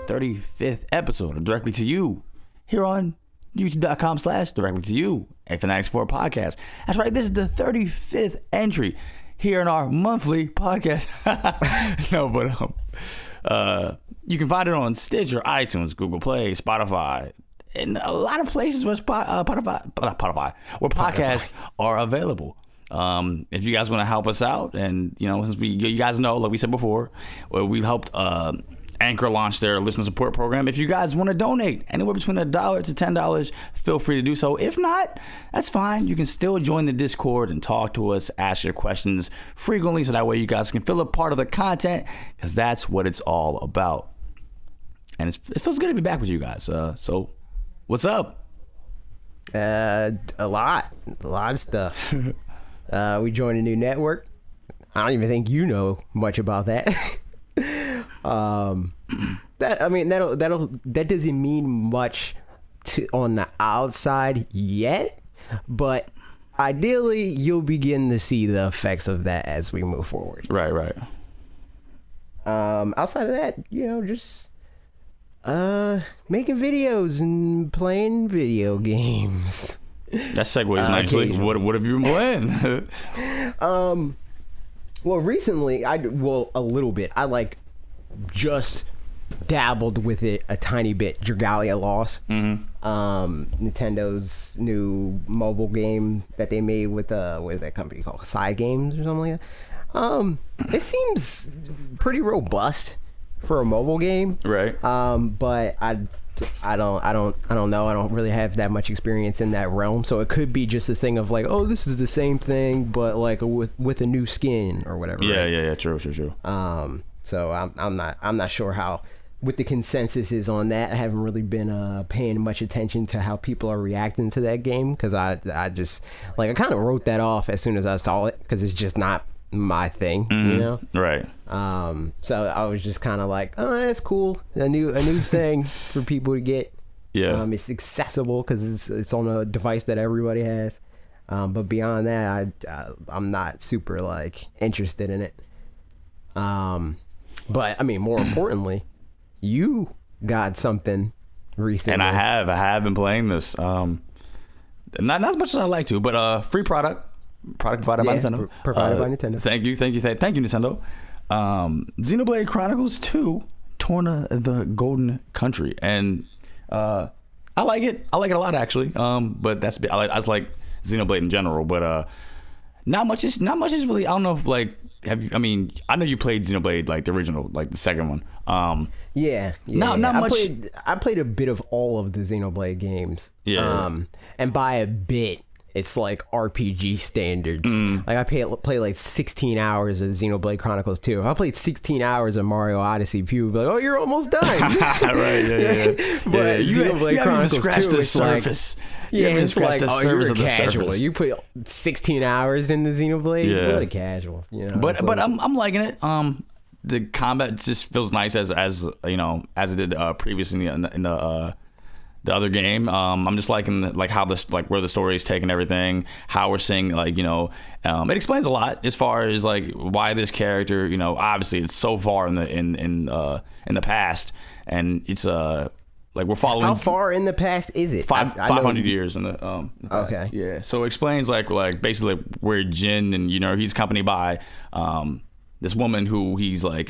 35th episode of Directly to You here on youtube.com/directly to you, a Fanatics 4 podcast. That's right, this is the 35th entry here in our monthly podcast. No, but you can find it on Stitcher, iTunes, Google Play, Spotify, and a lot of places where podcasts are available. If you guys want to help us out, and since you guys know, like we said before, we helped Anchor launch their listener support program. If you guys want to donate anywhere between $1 to $10, feel free to do so. If not, that's fine. You can still join the Discord and talk to us, ask your questions frequently, so that way you guys can feel a part of the content, because that's what it's all about. And it feels good to be back with you guys. So what's up? A lot of stuff. We joined a new network. I don't even think you know much about that. That doesn't mean much on the outside yet, but ideally you'll begin to see the effects of that as we move forward. Right. Outside of that, just making videos and playing video games. That segues nicely. What have you been playing? Well, recently, a little bit. I just dabbled with it a tiny bit. Dragalia Lost. Nintendo's new mobile game that they made with what is that company called? Side Games or something like that. It seems pretty robust for a mobile game, right? But I don't know. I don't really have that much experience in that realm, so it could be just a thing of this is the same thing, but with a new skin or whatever. Yeah, right? yeah, true. So I'm not sure how what the consensus is on that. I haven't really been paying much attention to how people are reacting to that game, because I just I kind of wrote that off as soon as I saw it, because it's just not my thing, right. So I was just kind of oh, that's cool, a new thing for people to get. It's accessible because it's on a device that everybody has, but beyond that, I'm not super interested in it. But I mean, more importantly, you got something recently, and I have been playing this, not as much as I like to, but free product provided by Nintendo. Provided by Nintendo. Thank you, Nintendo. Xenoblade Chronicles 2: Torna the Golden Country, and I like it. I like it a lot, actually. But I just like Xenoblade in general, but not much is really. I don't know if I know you played Xenoblade, the original, the second one. Yeah. Not much. I played a bit of all of the Xenoblade games. Yeah. And by a bit, it's RPG standards. I play 16 hours of Xenoblade Chronicles 2. I played 16 hours of Mario Odyssey. People be like, "Oh, you're almost done." Right. Yeah. But Xenoblade Chronicles 2 the is surface. It's you're casual. You put 16 hours in the Xenoblade. Yeah. What a casual. But I'm liking it. The combat just feels nice as it did previously in the other game. I'm just liking how this where the story is taking everything, how we're seeing it explains a lot as far as why this character, obviously it's so far in the past, and it's we're following. How far in the past is it? 500 years in the okay. Yeah, so it explains basically where Jin, and he's accompanied by this woman who he's I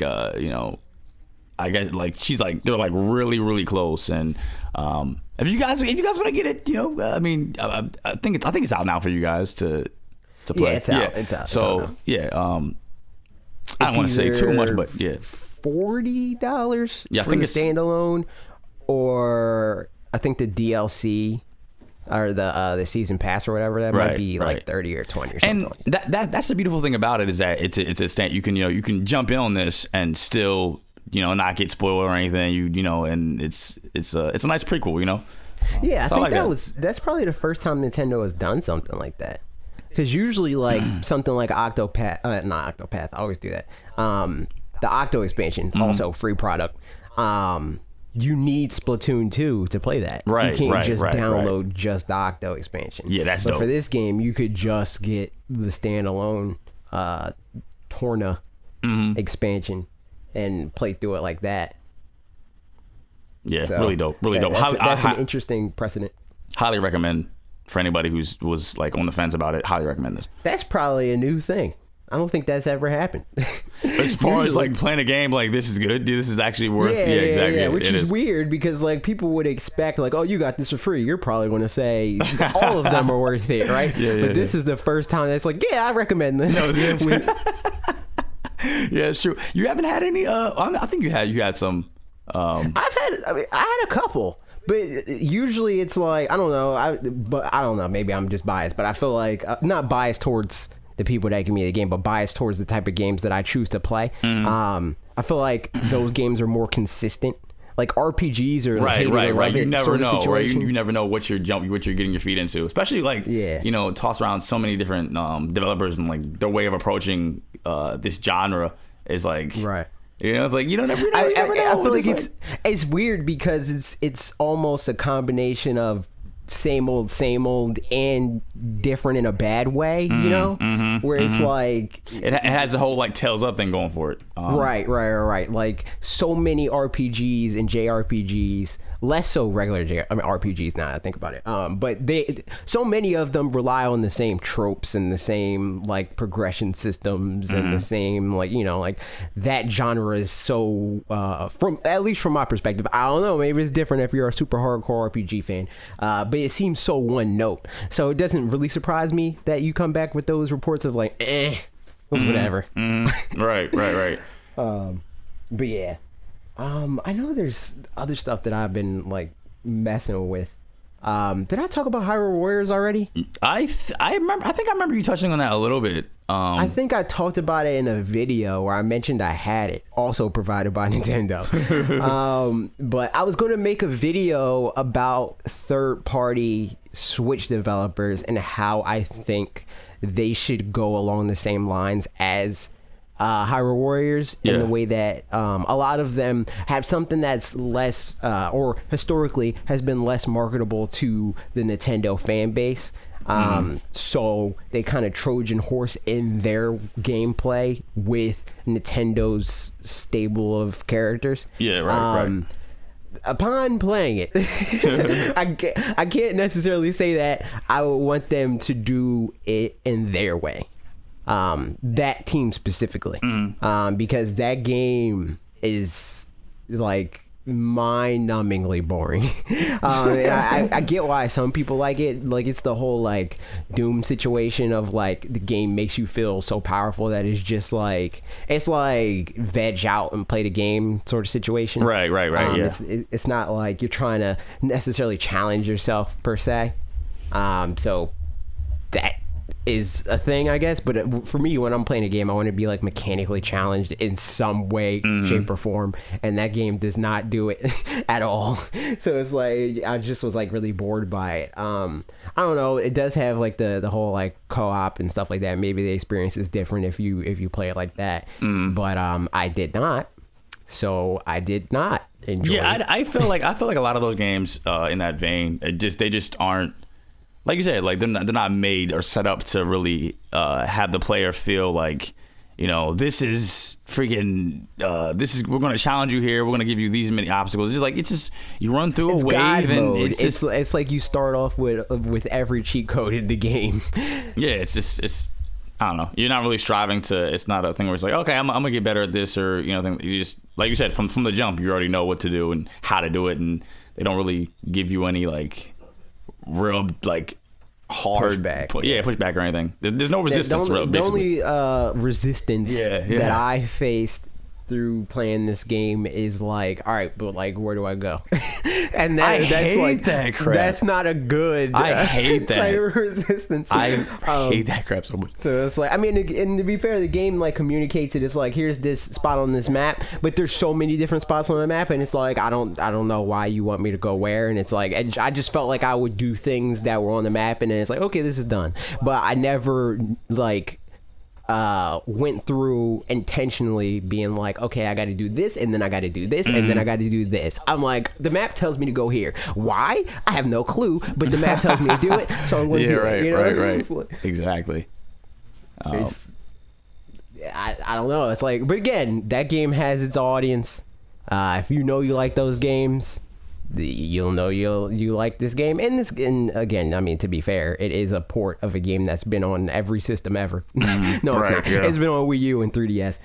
guess she's they're really, really close, and if you guys want to get it, I think it's out now for you guys to play. Yeah, it's out. It's out. So it's out I don't want to say too much, but yeah, $40 for the standalone, or I think the DLC or the season pass or whatever, that might be 30 or 20 or something. And that's the beautiful thing about it, is that it's a stand. You can jump in on this and still not get spoiled or anything. And it's a nice prequel. Yeah, I think that's probably the first time Nintendo has done something like that. Because usually something like not Octopath, I always do that. The Octo expansion, also free product. You need Splatoon 2 to play that. Right, you can't just download just the Octo expansion. Yeah, that's dope. For this game, you could just get the standalone Torna expansion and play through it like that. Yeah, so, really dope. Really dope. That's an interesting precedent. Highly recommend for anybody was like on the fence about it. Highly recommend this. That's probably a new thing. I don't think that's ever happened. As far as like playing a game, like this is good. Dude, this is actually worth. Yeah, exactly. Yeah, which is weird because like people would expect like, oh, you got this for free. You're probably going to say all of them are worth it, right? But this is the first time that's like, yeah, I recommend this. No, yeah, it's true. You haven't had any. I think you had some. I had a couple. But usually it's like, I don't know. Maybe I'm just biased, but I feel like not biased towards the people that give me the game, but biased towards the type of games that I choose to play. I feel like those games are more consistent. Like RPGs are right. You never know, right? You never know what you're getting your feet into, especially like toss around so many different developers and like their way of approaching this genre is like right. It's like you never know. I feel like it's weird because it's almost a combination of same old and different in a bad way, where it's like it has the whole like Tales Up thing going for it. Right. Like so many RPGs and JRPGs, less so regular RPGs now that I think about it. But so many of them rely on the same tropes and the same like progression systems and the same like that genre is so at least from my perspective. I don't know, maybe it's different if you're a super hardcore RPG fan, but it seems so one note. So it doesn't really surprise me that you come back with those reports of like, whatever. Right. But yeah. I know there's other stuff that I've been like messing with. Did I talk about Hyrule Warriors already? I think I remember you touching on that a little bit. I think I talked about it in a video where I mentioned I had it, also provided by Nintendo. But I was going to make a video about third-party Switch developers and how I think they should go along the same lines as Hyrule Warriors in the way that a lot of them have something that's less or historically has been less marketable to the Nintendo fan base. So they kind of Trojan horse in their gameplay with Nintendo's stable of characters. Yeah, right. Upon playing it, I can't necessarily say that I would want them to do it in their way. That team specifically, because that game is like mind-numbingly boring. I get why some people like it. Like it's the whole like Doom situation of like the game makes you feel so powerful that it's just like it's like veg out and play the game sort of situation. Right. Yeah. It's not like you're trying to necessarily challenge yourself per se. So that is a thing, I guess, but for me, when I'm playing a game, I want to be like mechanically challenged in some way, shape, or form, and that game does not do it at all. So it's like I just was like really bored by it. I don't know. It does have like the whole like co-op and stuff like that. Maybe the experience is different if you play it like that. But I did not. So I did not enjoy. Yeah, I feel like a lot of those games in that vein, they just aren't. Like you said, like they're not made or set up to really have the player feel like, this is freaking, we're going to challenge you here. We're going to give you these many obstacles. It's just you run through a wave and it's like you start off with every cheat code in the game. Yeah, it's I don't know. You're not really striving to. It's not a thing where it's like, okay, I'm gonna get better at this, or you just like you said from the jump, you already know what to do and how to do it, and they don't really give you any like real like hard pushback or anything. There's no resistance. The only resistance that I faced through playing this game is like, all right, but like, where do I go? And that's hate like that crap. That's not a good. I hate that type of resistance. I hate that crap so much. So it's like, I mean, and to be fair, the game like communicates it. It's like, here's this spot on this map, but there's so many different spots on the map, and it's like, I don't know why you want me to go where, and it's like, I just felt like I would do things that were on the map, and then it's like, okay, this is done, but I never like. Went through intentionally being like, okay, I got to do this, and then I got to do this, and then I got to do this. I'm like, the map tells me to go here. Why? I have no clue, but the map tells me to do it, so I'm going to do it. Right. Exactly. I don't know. It's like, but again, that game has its audience. If you know you like those games, you'll know you like this game. And again, I mean, to be fair, it is a port of a game that's been on every system ever. No, it's not. Yeah. It's been on Wii U and 3DS.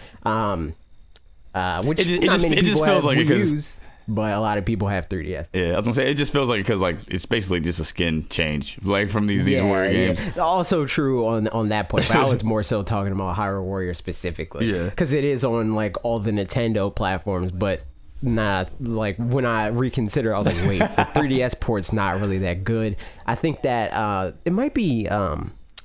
Which it just feels like it but a lot of people have 3DS. Yeah, I was gonna say it just feels like because like it's basically just a skin change, like from these Warrior games. Yeah. Also true on that point, but I was more so talking about Hyrule Warrior specifically. Yeah, because it is on like all the Nintendo platforms, but not like when I reconsider, I was like, wait, the 3DS port's not really that good. I think that it might be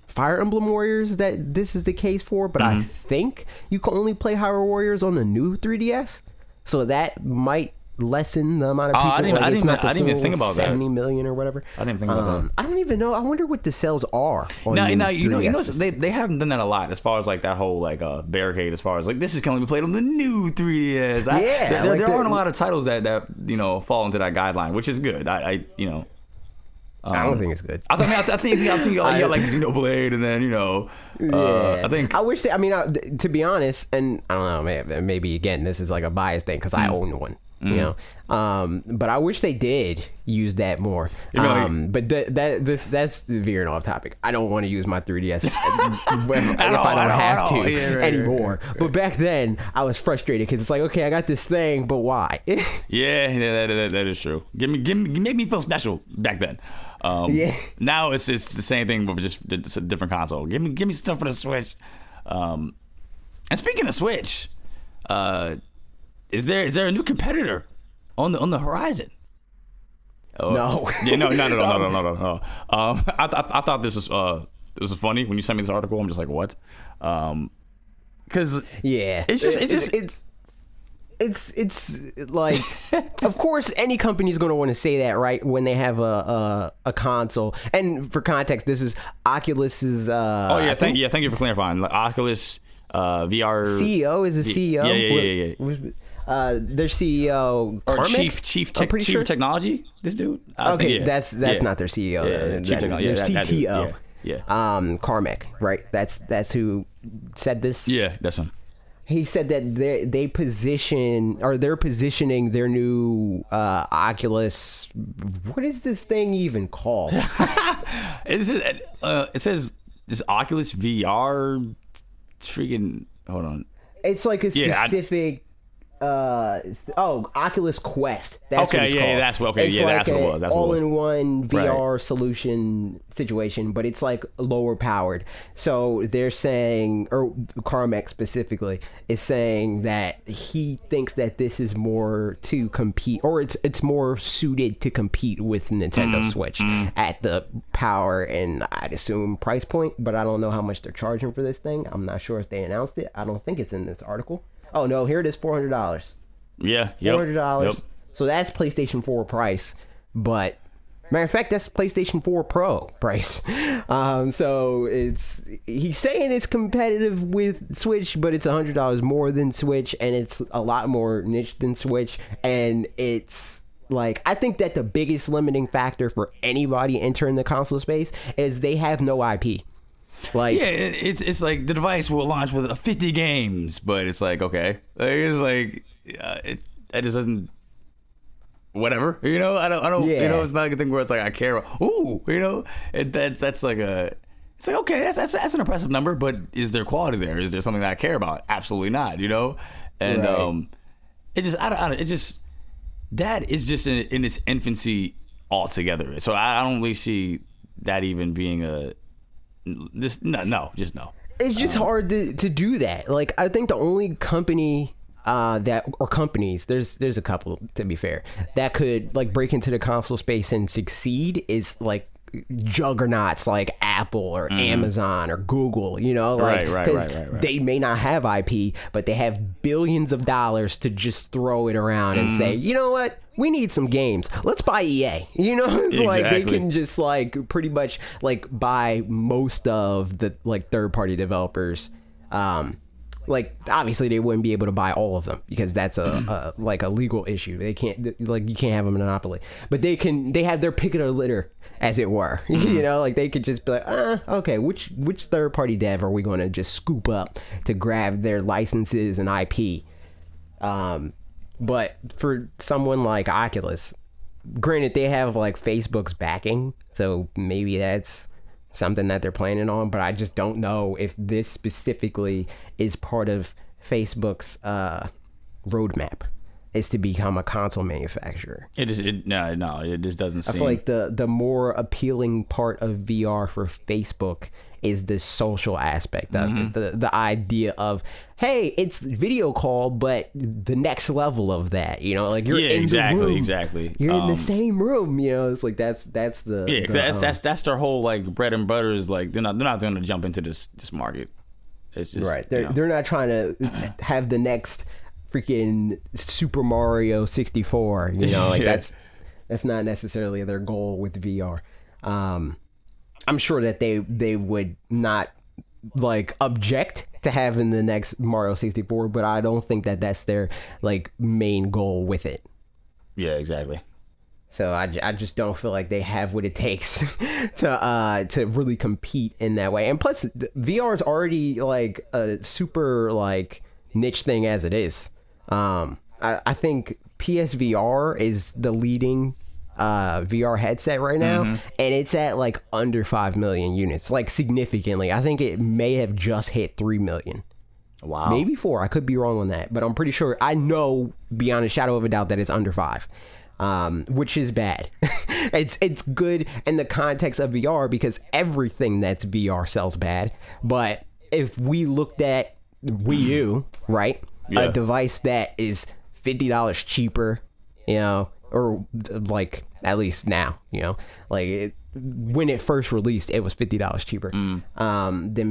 Fire Emblem Warriors that this is the case for, but I think you can only play Hyrule Warriors on the new 3DS, so that might lessen the amount of people. I didn't even think about 70 million or whatever. I didn't think about that. I don't even know. I wonder what the sales are. Now you know they haven't done that a lot as far as like that whole like barricade as far as like this is can only be played on the new 3DS. There aren't a lot of titles that fall into that guideline, which is good. I don't think it's good. I think you got like Xenoblade, and then I think I wish that. I mean, to be honest, and I don't know, maybe again this is like a bias thing because I own one. But I wish they did use that more. But that's veering off topic. I don't want to use my 3DS if I don't have to anymore. But back then, I was frustrated because it's like, okay, I got this thing, but why? yeah, that is true. Make me feel special back then. Now it's the same thing, but just it's a different console. Give me stuff for the Switch. And speaking of Switch, is there a new competitor on the horizon? No. Yeah, no. I thought this was funny when you sent me this article. I'm just like, what? Because it's like, of course, any company is going to want to say that, right? When they have a console. And for context, this is Oculus's. Thank you for clarifying. Like, Oculus VR CEO is a CEO. Yeah. Their CEO or chief technology. This dude. That's not their CEO. Chief technology. Their CTO. Carmack, right? That's who said this. Yeah, that's him. He said that they're positioning their new Oculus. What is this thing even called? It says this Oculus VR. Freaking hold on. It's like a specific. Oculus Quest. That's what it's called. That's what it was. That's all-in-one VR solution situation, but it's like lower powered. So they're saying, or Carmack specifically is saying that he thinks that this is more to compete, or it's more suited to compete with Nintendo Switch at the power and I'd assume price point, but I don't know how much they're charging for this thing. I'm not sure if they announced it. I don't think it's in this article. Oh no, here it is, $400. Yeah, $400. Yep. So that's PlayStation 4 price, but matter of fact, that's PlayStation 4 Pro price. So he's saying it's competitive with Switch, but it's $100 more than Switch, and it's a lot more niche than Switch, and it's like, I think that the biggest limiting factor for anybody entering the console space is they have no IP. Like, yeah, it's like the device will launch with 50 games, but it's like, okay, it's like it just doesn't, whatever, I don't it's not like a thing where it's like I care. That's like it's like, okay, that's an impressive number, but is there quality there? Is there something that I care about? Absolutely not, and right. It just that is just in its infancy altogether. So I don't really see that even being no. It's just hard to do that. Like, I think the only company companies, there's a couple, to be fair, that could like break into the console space and succeed is like juggernauts like Apple or Amazon or Google, right. They may not have IP, but they have billions of dollars to just throw it around and say, you know what? We need some games. Let's buy EA. It's exactly. Like they can just like pretty much like buy most of the like third-party developers. Like obviously they wouldn't be able to buy all of them because that's a like a legal issue. They can't, like, you can't have a monopoly. But they have their pick of the litter, as it were. Like they could just be like, okay, which third-party dev are we going to just scoop up to grab their licenses and IP? But for someone like Oculus, granted, they have like Facebook's backing, so maybe that's something that they're planning on, but I just don't know if this specifically is part of Facebook's roadmap, is to become a console manufacturer. It just doesn't seem. I feel like the more appealing part of VR for Facebook is the social aspect of it. The idea of, hey, it's video call, but the next level of that, you know, like you're in the room. Exactly. You're in the same room, you know. It's like that's that's their whole like bread and butter is like they're not going to jump into this market. It's just right. They're not trying to have the next freaking Super Mario 64, you know, like that's not necessarily their goal with VR. I'm sure that they would not like object to having the next Mario 64, but I don't think that that's their like main goal with it. Yeah, exactly. So I just don't feel like they have what it takes to really compete in that way. And plus, VR is already like a super like niche thing as it is. I think PSVR is the leading VR headset right now, and it's at like under 5 million units, like significantly. I think it may have just hit 3 million. Wow. Maybe 4. I could be wrong on that, but I'm pretty sure. I know beyond a shadow of a doubt that it's under 5. Which is bad. It's good in the context of VR because everything that's VR sells bad. But if we looked at Wii U, right, a device that is $50 cheaper, you know, or like at least now, you know, like when it first released, it was $50 cheaper than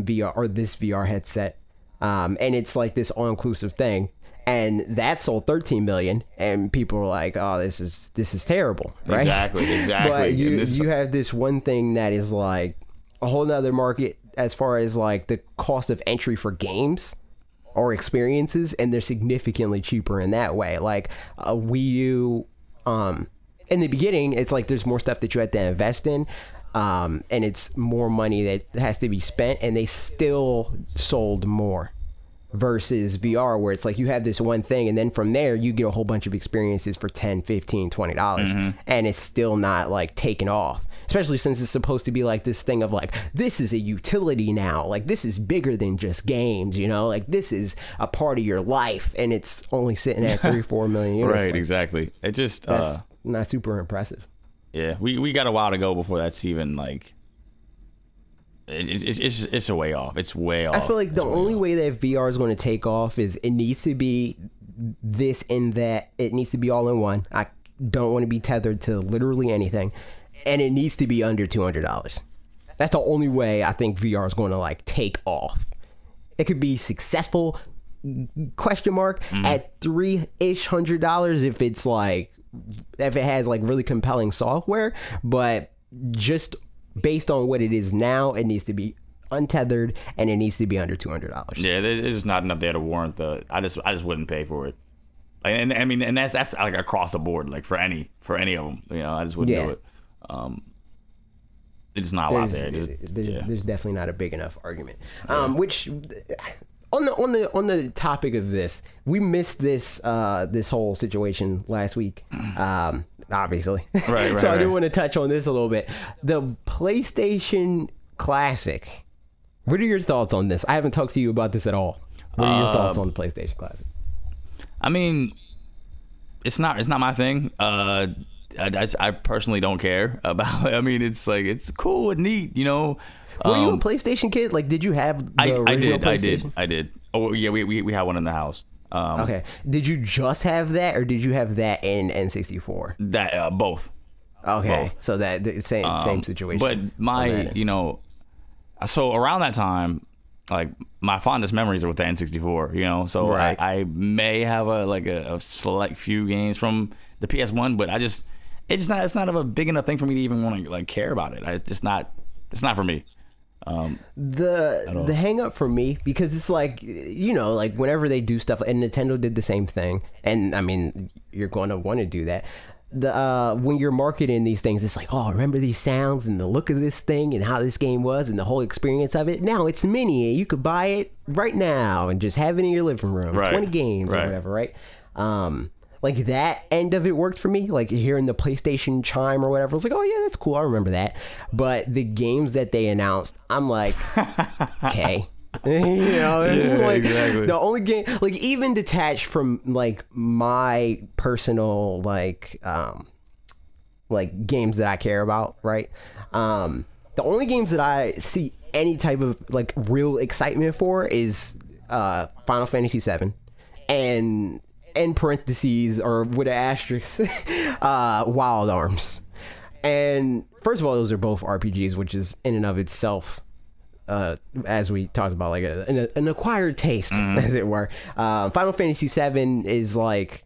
VR or this VR headset, and it's like this all-inclusive thing. And that sold 13 million, and people were like, "Oh, this is terrible." Right? Exactly. But you have this one thing that is like a whole nother market as far as like the cost of entry for games or experiences, and they're significantly cheaper in that way. Like a Wii U, in the beginning, it's like there's more stuff that you have to invest in, and it's more money that has to be spent, and they still sold more. Versus VR, where it's like you have this one thing and then from there you get a whole bunch of experiences for $10, $15, $20 and it's still not like taken off, especially since it's supposed to be like this thing of like, this is a utility now, like this is bigger than just games, you know, like this is a part of your life, and it's only sitting at 3-4 million units. Right. Like, exactly. It just that's not super impressive. Yeah, we got a while to go before that's even like it's a way off. It's way off. I feel like the only way that VR is going to take off is it needs to be this and that. It needs to be all in one. I don't want to be tethered to literally anything, and it needs to be under $200. That's the only way I think VR is going to like take off. It could be successful question mark at $300 if it's like if it has like really compelling software, but just based on what it is now, it needs to be untethered and it needs to be under $200. Yeah, there's just not enough there to warrant the. I just wouldn't pay for it. And I mean, and that's like across the board, like for any of them. You know, I just wouldn't do it. It's not a lot there. There's definitely not a big enough argument. Which on the topic of this, we missed this whole situation last week. Obviously. Right. So I do want to touch on this a little bit. The PlayStation Classic. What are your thoughts on this? I haven't talked to you about this at all. What are your thoughts on the PlayStation Classic? I mean, it's not my thing. I personally don't care about it. I mean, it's like it's cool and neat, you know. Were you a PlayStation kid? Like, did you have the original PlayStation? I did. Oh yeah, we had one in the house. Okay. Did you just have that, or did you have that in N64? That both. Okay. Both. So that the same situation. But my, you know, so around that time, like my fondest memories are with the N64. You know, so right. I may have a select few games from the PS1, but it's not a big enough thing for me to even want to like care about it. It's not for me. The hang up for me, because it's like, you know, like whenever they do stuff, and Nintendo did the same thing, and I mean you're going to want to do that. When you're marketing these things, it's like, oh, remember these sounds and the look of this thing and how this game was and the whole experience of it. Now it's mini, you could buy it right now and just have it in your living room. Right. 20 games right. or whatever, right? Like that end of it worked for me. Like hearing the PlayStation chime or whatever, I was like, oh yeah, that's cool. I remember that. But the games that they announced, I'm like, okay. It's like exactly. The only game, like even detached from like my personal like games that I care about, right? The only games that I see any type of like real excitement for is Final Fantasy VII and in parentheses or with an asterisk Wild Arms. And first of all, those are both RPGs, which is in and of itself as we talked about, like an acquired taste, as it were. Final Fantasy VII is like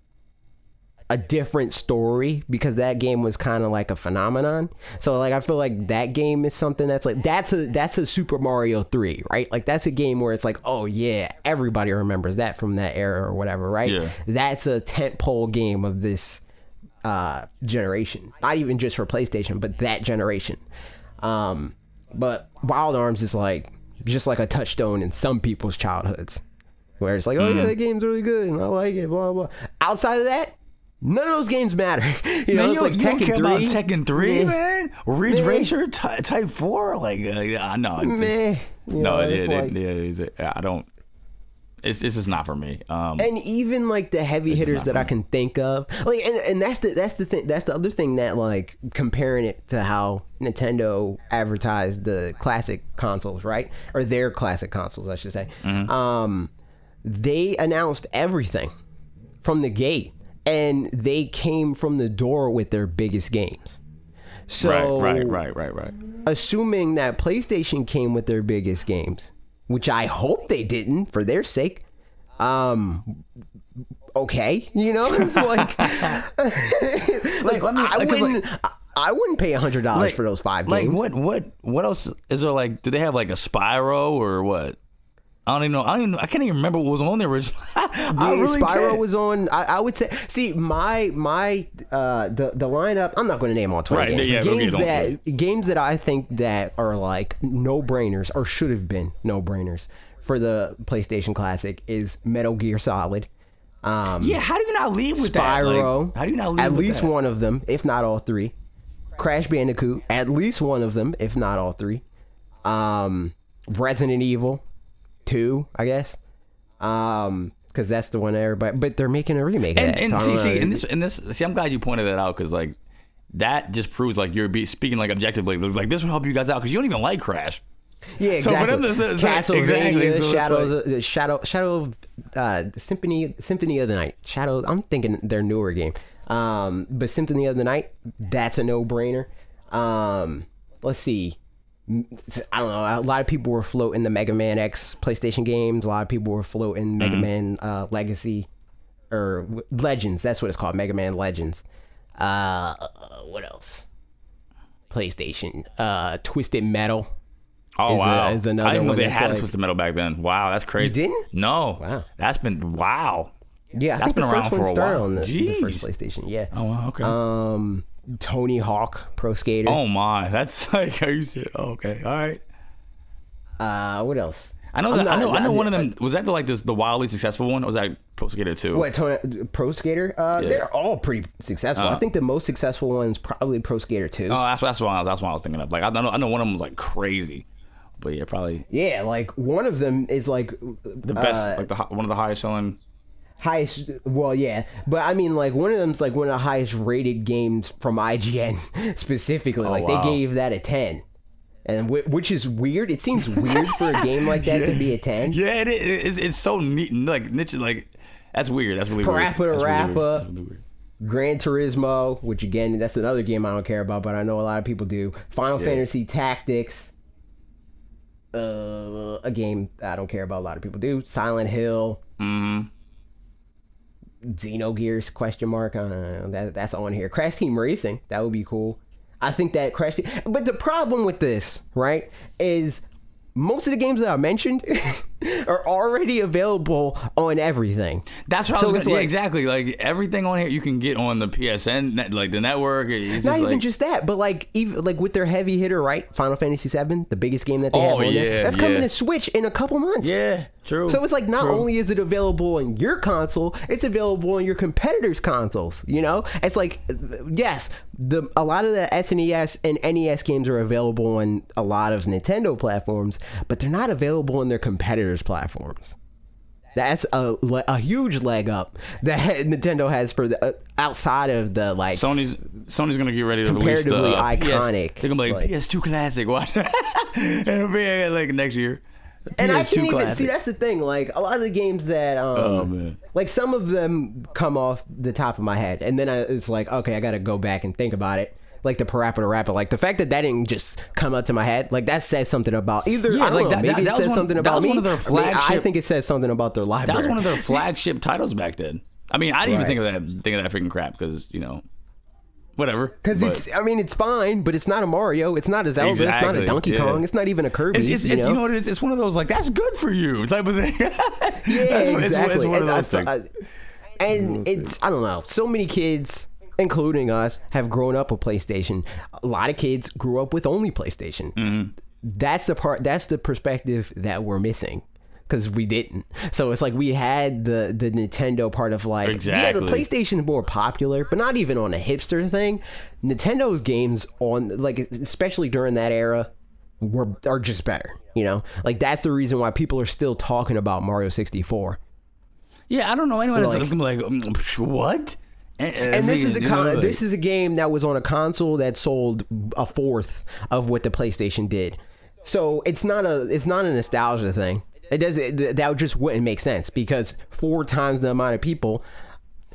a different story because that game was kind of like a phenomenon. So like I feel like that game is something that's like that's a Super Mario 3, right? Like that's a game where it's like, oh yeah, everybody remembers that from that era or whatever, right? Yeah. That's a tentpole game of this generation, not even just for PlayStation, but that generation. But Wild Arms is like just like a touchstone in some people's childhoods, where it's like, oh yeah, that game's really good and I like it, blah blah. Outside of that, none of those games matter. Man, it's like Tekken 3. About Tekken 3, man? Ridge Racer Type 4? Like, no. I don't. It's just not for me. And even like the heavy hitters that I can think of, like, and that's the thing. That's the other thing that like comparing it to how Nintendo advertised the classic consoles, right? Or their classic consoles, I should say. They announced everything from the gate. And they came from the door with their biggest games. So right. Assuming that PlayStation came with their biggest games, which I hope they didn't for their sake. Okay, it's like, I wouldn't pay $100 for those 5 games. Like what else is there? Like, do they have like a Spyro or what? I don't even know. I can't even remember what was on the original. Spyro was on. I would say. See, my the lineup. I'm not going to name all 20 games. Games that I think that are like no brainers or should have been no brainers for the PlayStation Classic is Metal Gear Solid. How do you not leave with Spyro? That? Like, how do you not leave at with least that? one of them, if not all 3. Crash Bandicoot, at least one of them, if not all 3. Resident Evil 2, I guess, because that's the one everybody. But they're making a remake. And see, I'm glad you pointed that out because like that just proves like you're speaking like objectively. Like this will help you guys out because you don't even like Crash. Yeah, exactly. So Castlevania, exactly. Shadow, Symphony of the Night. Shadow. I'm thinking their newer game. But Symphony of the Night, that's a no-brainer. Let's see. I don't know. A lot of people were floating the Mega Man X PlayStation games. A lot of people were floating Mega Man Legacy or Legends. That's what it's called, Mega Man Legends. What else? PlayStation. Twisted Metal. Oh wow! Is another I didn't know one they had Twisted Metal back then. Wow, that's crazy. You didn't? No. Wow. That's been wow. Yeah, I think the first one started on the first PlayStation. Yeah. Oh wow. Okay. Tony Hawk Pro Skater. Oh my, that's like, are you serious? Oh, okay, all right. What else? I know one of them. Was that the wildly successful one? Or was that Pro Skater 2? What, Pro Skater? They're all pretty successful. I think the most successful one is probably Pro Skater 2. Oh, that's what I was thinking of. Like I know one of them was like crazy, but yeah, probably. Yeah, like one of them is like the best, like one of the highest selling. Well, yeah, but I mean, like one of them's like one of the highest rated games from IGN specifically. Like they gave that a 10, and which is weird. It seems weird for a game like that to be a 10. Yeah, it is. It's so neat and like niche. Like that's weird. That's really weird. Parappa Really weird. Gran Turismo, which again, that's another game I don't care about, but I know a lot of people do. Final Fantasy Tactics, a game I don't care about. A lot of people do. Silent Hill. Xenogears ? I don't know. That's on here. Crash Team Racing, that would be cool. I think that Crash Team. But the problem with this, right, is most of the games that I mentioned, are already available on everything. That's what I was going to exactly. Like everything on here you can get on the PSN, like the network. It's not even just that, but like even like with their heavy hitter, right? Final Fantasy VII, the biggest game that they have on there. That's coming to Switch in a couple months. Yeah, true. So it's like not only is it available on your console, it's available on your competitors' consoles. You know, it's like yes, a lot of the SNES and NES games are available on a lot of Nintendo platforms, but they're not available on their competitors' platforms. That's a huge leg up that Nintendo has for the outside of the like Sony's gonna get ready to release the comparatively iconic. They're gonna be like PS2 Classic. Watch, and it'll be like next year. And I can't even see. That's the thing. Like a lot of the games that, like some of them come off the top of my head, and then it's like, okay, I got to go back and think about it. Like the Parappa the Rapper, like the fact that didn't just come up to my head, like that says something about either. I don't know, maybe it says something about me. I think it says something about their library. That was one of their flagship titles back then. I mean, I didn't even think of that freaking crap because whatever. Because it's fine, but it's not a Mario, it's not a Zelda, it's not a Donkey Kong, it's not even a Kirby. You know what it is? It's one of those like that's good for you type of thing. Exactly. It's one of those things. And it's I don't know. So many kids, including us, have grown up with PlayStation. A lot of kids grew up with only PlayStation. Mm-hmm. That's the perspective that we're missing. Because we didn't. So it's like we had the Nintendo part of like, yeah, the PlayStation is more popular, but not even on a hipster thing. Nintendo's games on like, especially during that era, are just better. You know, like that's the reason why people are still talking about Mario 64. Yeah, I don't know anyone that's gonna be like, what? And this is a game that was on a console that sold a fourth of what the PlayStation did. So it's not a nostalgia thing. That just wouldn't make sense because 4 times the amount of people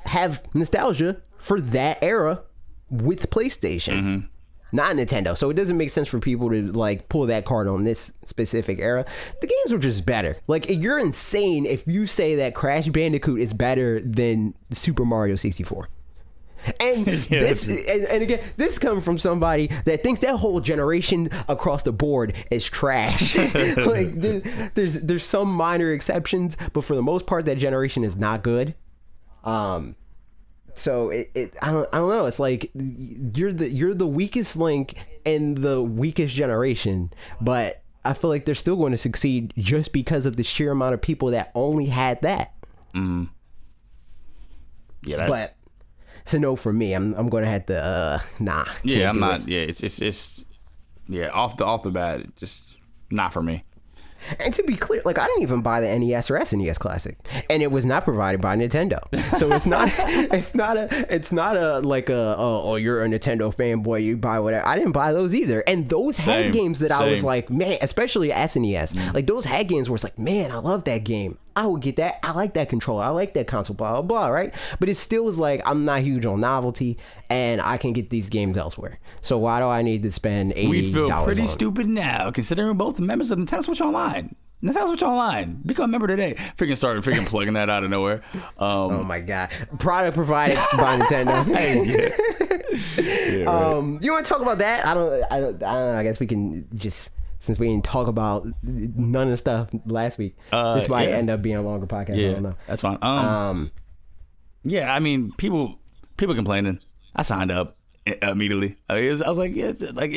have nostalgia for that era with PlayStation, not Nintendo. So it doesn't make sense for people to like pull that card on this specific era. The games are just better. Like you're insane if you say that Crash Bandicoot is better than Super Mario 64. And again, this comes from somebody that thinks that whole generation across the board is trash. Like there's some minor exceptions, but for the most part, that generation is not good. So I don't know. It's like you're the weakest link in the weakest generation, but I feel like they're still going to succeed just because of the sheer amount of people that only had that. Yeah, but. It's a no for me. I'm gonna have to nah. Yeah, I'm not. Yeah, it's off the bat, just not for me. And to be clear, like I didn't even buy the NES or SNES Classic, and it was not provided by Nintendo. So it's not a like oh you're a Nintendo fanboy, you buy whatever. I didn't buy those either. And those had games that I was like, man, especially SNES, like those had games where it's like, man, I love that game. I would get that. I like that controller. I like that console. Blah blah blah. Right? But it still was like I'm not huge on novelty, and I can get these games elsewhere. So why do I need to spend $80? We feel pretty stupid now, considering both members of Nintendo Switch Online. Nintendo Switch Online. Become a member today. Freaking plugging that out of nowhere. Oh my god! Product provided by Nintendo. Right. Do you want to talk about that? I don't know. I guess we can just. Since we didn't talk about none of the stuff last week, this might end up being a longer podcast. Yeah, I don't know. That's fine. Yeah, I mean, people complaining. I signed up immediately. I was like, yeah, like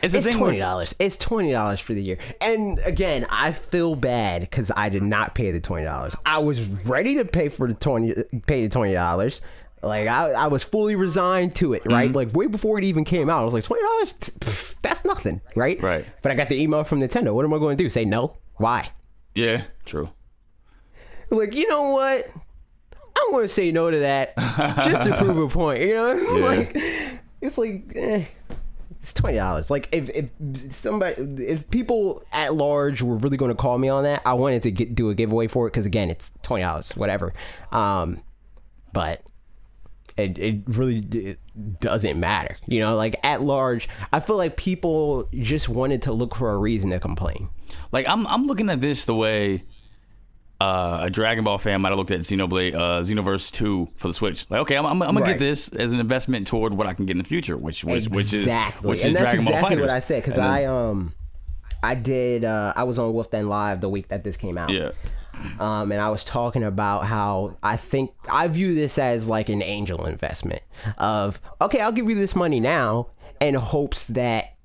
it's $20. It's $20 for the year. And again, I feel bad because I did not pay the $20. I was ready to pay the $20. Like I was fully resigned to it, right? Like way before it even came out, I was like $20. That's nothing, right? Right. But I got the email from Nintendo. What am I going to do? Say no? Why? Yeah, true. Like you know what? I'm going to say no to that just to prove a point. You know, it's $20. Like if people at large were really going to call me on that, I wanted to do a giveaway for it because again, it's $20, whatever. But. It really doesn't matter, you know. Like at large, I feel like people just wanted to look for a reason to complain. Like I'm looking at this the way a Dragon Ball fan might have looked at Xenoverse 2 for the Switch. Like, okay, I'm gonna get this as an investment toward what I can get in the future, which is and that's Dragon Ball exactly Fighters. What I said because I was on Wolf Den Live the week that this came out. Yeah. And I was talking about how I view this as like an angel investment of, okay, I'll give you this money now in hopes that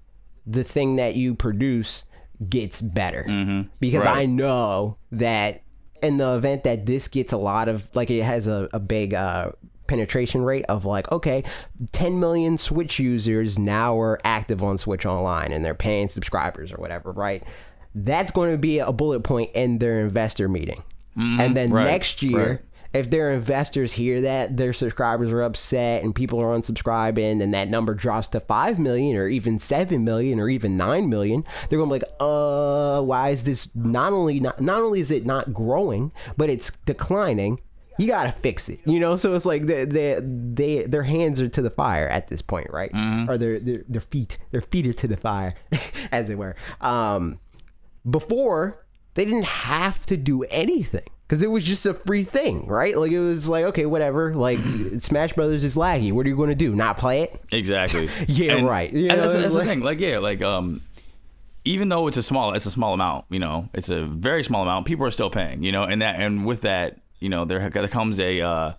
the thing that you produce gets better. Because I know that in the event that this gets a lot of, like, it has a big penetration rate of like, okay, 10 million Switch users now are active on Switch Online and they're paying subscribers or whatever, right? That's going to be a bullet point in their investor meeting. And then next year, if their investors hear that their subscribers are upset and people are unsubscribing and that number drops to 5 million or even 7 million or even 9 million, they're going to be like, why is this not only is it not growing, but it's declining? You got to fix it, you know? So it's like their hands are to the fire at this point, right? Or their feet are to the fire, as it were. Before, they didn't have to do anything because it was just a free thing, right? Like, it was like, okay, whatever. Like, Smash Brothers is laggy. What are you going to do? Not play it? Exactly. Right. You know, that's the thing. Like, yeah, like, even though it's a small amount, you know, it's a very small amount. People are still paying, you know, and with that, you know, there comes an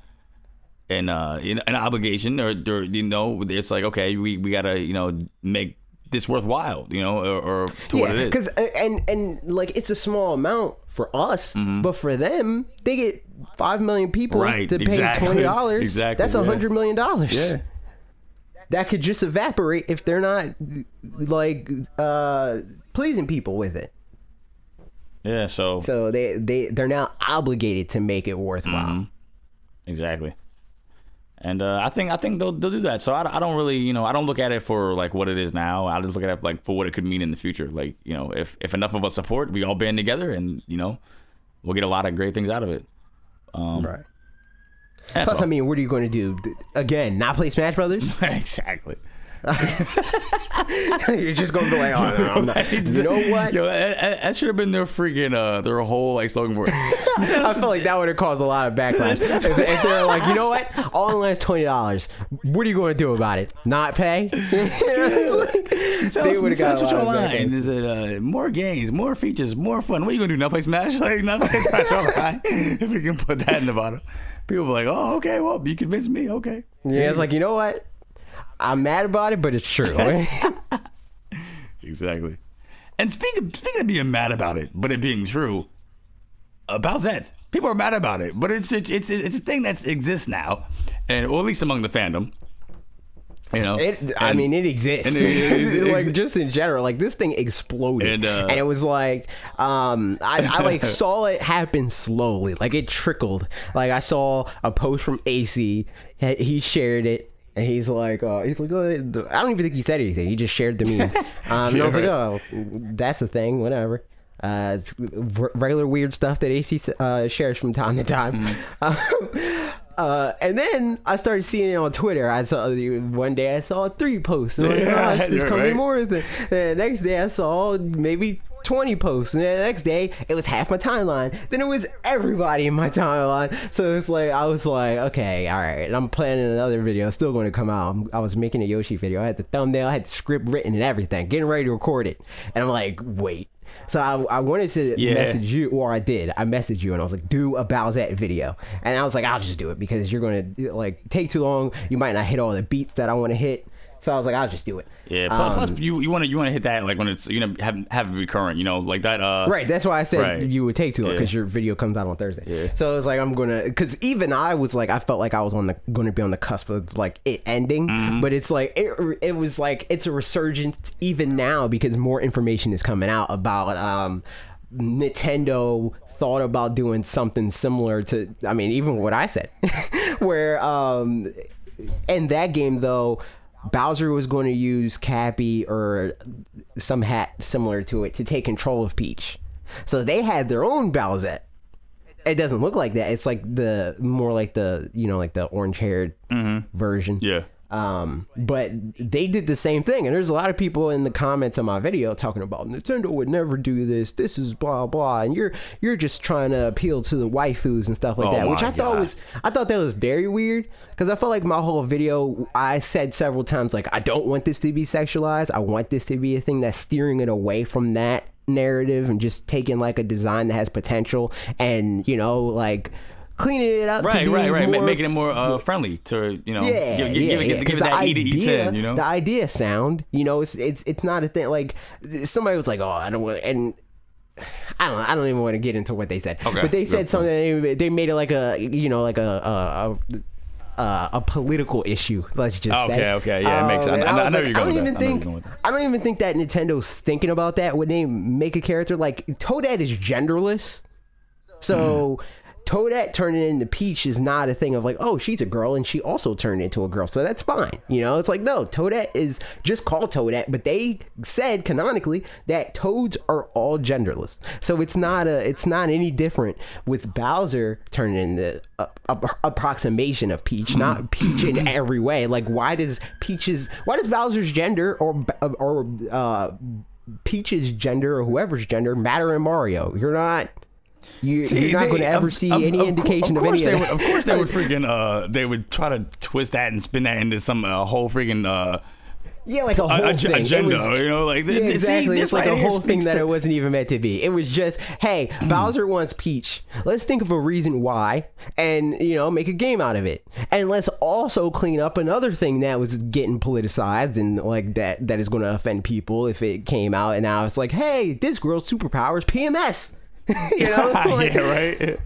obligation, or you know, it's like, okay, we gotta, you know, make this worthwhile, you know, or to what it is. Because and like, it's a small amount for us, but for them, they get 5 million people to pay $20. Exactly. That's $100 million. Yeah. That could just evaporate if they're not like pleasing people with it. Yeah. So they're now obligated to make it worthwhile. Exactly. And I think they'll do that. So I don't really, you know, I don't look at it for like what it is now. I just look at it like for what it could mean in the future. Like, you know, if enough of us support, we all band together, and, you know, we'll get a lot of great things out of it. Right. Plus, I mean, what are you going to do? Again, not play Smash Brothers? Exactly. You're just going to be like, oh, no, I'm not. You know what? Yo, that should have been their freaking their whole like slogan for it. I feel like that would have caused a lot of backlash. if they're like, you know what? Online is $20. What are you going to do about it? Not pay? They would have got a lot of backlash. Is it more games, more features, more fun? What are you going to do? Not play Smash? Like, not play Smash Online? If we can put that in the bottom. People are like, oh, okay, well, you convinced me, okay. Yeah, it's like, you know what? I'm mad about it, but it's true. Exactly. And speaking of being mad about it, but it being true, Bowsette, people are mad about it, but it's a thing that exists now, and or at least among the fandom. You know, I mean, it exists. Like, just in general, like, this thing exploded, and it was like, I like saw it happen slowly, like it trickled. Like, I saw a post from AC, he shared it. And he's like, oh, I don't even think he said anything. He just shared the meme. And I was like, oh, that's the thing, whatever. It's regular weird stuff that AC shares from time to time. And then I started seeing it on Twitter. One day I saw 3 posts. And I'm like, there's coming more of it. And the next day I saw maybe 20 posts, and then the next day it was half my timeline. Then it was everybody in my timeline. So it's like, I was like, okay, all right. And I'm planning another video, still going to come out. I was making a Yoshi video. I had the thumbnail, I had the script written and everything, getting ready to record it. And I'm like, wait. So I wanted to message you, or I did. I messaged you and I was like, do a Bowsette video. And I was like, I'll just do it because you're going to like take too long. You might not hit all the beats that I want to hit. So I was like, I'll just do it. Yeah. Plus, you want to hit that like when it's, you know, have it be current. You know, like that. Right. That's why I said you would take too long because your video comes out on Thursday. Yeah. So it was like, I'm gonna, because even I was like, I felt like I was going to be on the cusp of like it ending, but it's like it was like it's a resurgence even now because more information is coming out about Nintendo thought about doing something similar to, I mean, even what I said, where in that game though, Bowser was going to use Cappy or some hat similar to it to take control of Peach. So they had their own Bowsette. It doesn't look like that. It's like the more like the, you know, like the orange haired version. Yeah. But they did the same thing, and there's a lot of people in the comments on my video talking about Nintendo would never do this. This is blah blah, and you're just trying to appeal to the waifus and stuff like that, which I thought that was very weird, because I felt like my whole video, I said several times like, I don't want this to be sexualized. I want this to be a thing that's steering it away from that narrative and just taking like a design that has potential and, you know, like cleaning it up, right, making it more friendly to, you know, give it that E to E10, you know. The idea sound, you know, it's not a thing. Like somebody was like, oh, I don't want, and I don't even want to get into what they said, but they said something. They made it like a, you know, like a political issue. Let's just say. Okay, yeah, it makes sense. I know you're going with that. I don't even think that Nintendo's thinking about that when they make a character. Like Toadette is genderless, so. Toadette turning into Peach is not a thing of like, oh, she's a girl and she also turned into a girl, so that's fine. You know, it's like, no, Toadette is just called Toadette, but they said canonically that Toads are all genderless, so it's not any different with Bowser turning into a approximation of Peach, not Peach in every way. Like, why does Bowser's gender or Peach's gender or whoever's gender matter in Mario? You're not going to ever see any indication of any of that. Of course they would freaking they would try to twist that and spin that into some whole freaking like a whole thing. Agenda, you know, like exactly. It's like a whole thing that it wasn't even meant to be. It was just, hey, Bowser wants Peach. Let's think of a reason why, and you know, make a game out of it. And let's also clean up another thing that was getting politicized and like that is going to offend people if it came out. And now it's like, hey, this girl's superpowers PMS. You know, like, yeah, right.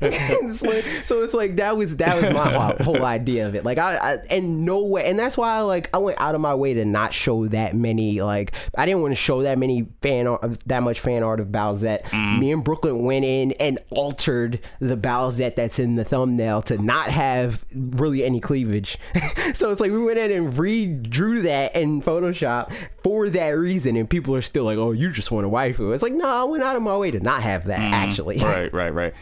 So it's like that was my whole idea of it. Like and no way, and that's why I went out of my way to not show that many. Like I didn't want to show that much fan art of Bowsette. Me and Brooklyn went in and altered the Bowsette that's in the thumbnail to not have really any cleavage. So it's like we went in and redrew that in Photoshop for that reason, and people are still like, "Oh, you just want a waifu." It's like, no, I went out of my way to not have that. Actually, right.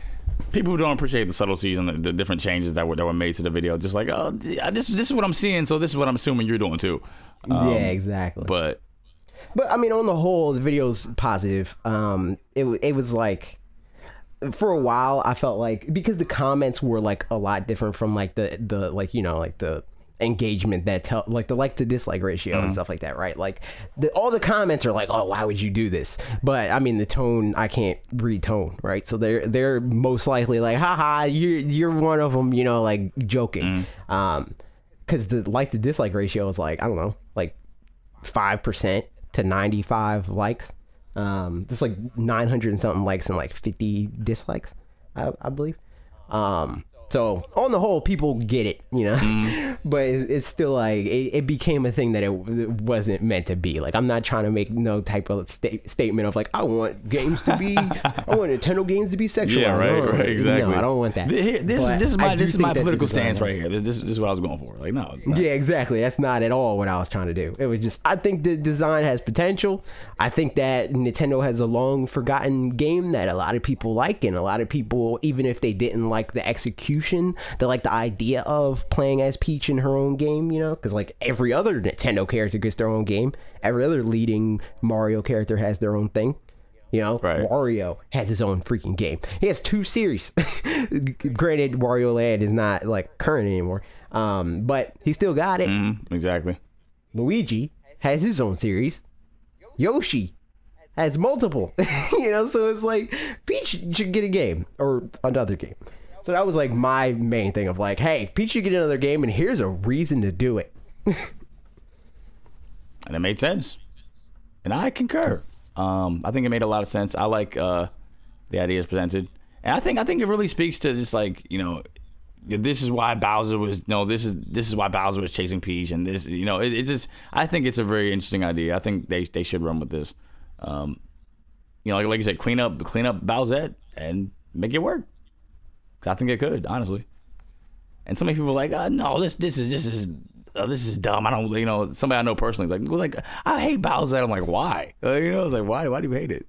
People who don't appreciate the subtleties and the different changes that were made to the video, just like, oh, this is what I'm seeing, so this is what I'm assuming you're doing too. Yeah, exactly. But I mean, on the whole, the video's positive. It was like, for a while, I felt like, because the comments were like a lot different from like the like, you know, like the engagement that like the like to dislike ratio and stuff like that, right? Like all the comments are like, oh, why would you do this? But I mean, the tone, I can't read tone, right? So they're most likely like, haha, you're one of them, you know, like joking. Because the like to dislike ratio is like, I don't know, like 5% to 95 likes. There's like 900 and something likes and like 50 dislikes, I believe. So on the whole, people get it, you know, but it's still like it became a thing that it wasn't meant to be. Like, I'm not trying to make no type of statement of like, I want Nintendo games to be sexualized. Yeah, right, exactly. No, I don't want that. This is my political stance right here. This is what I was going for. Like, no. Yeah, exactly. That's not at all what I was trying to do. It was just, I think the design has potential. I think that Nintendo has a long forgotten game that a lot of people like, and a lot of people, even if they didn't like the execution, they like the idea of playing as Peach in her own game, you know, because like every other Nintendo character gets their own game. Every other leading Mario character has their own thing. You know, right. Wario has his own freaking game. He has 2 series. Granted, Wario Land is not like current anymore, but he still got it. Exactly. Luigi has his own series. Yoshi has multiple. You know, so it's like Peach should get a game or another game. So that was like my main thing of like, hey, Peach should get another game, and here's a reason to do it. And it made sense, and I concur. I think it made a lot of sense. I like the ideas presented, and I think it really speaks to just like, you know, this is why Bowser was this is why Bowser was chasing Peach, and this, you know, it just, I think it's a very interesting idea. I think they should run with this. You know, like you said, clean up Bowsette and make it work. I think it could, honestly. And so many people are like, no, this is dumb. I don't, you know, somebody I know personally is like, I hate Bowsette. I'm like, why? You know, I was like, why do you hate it?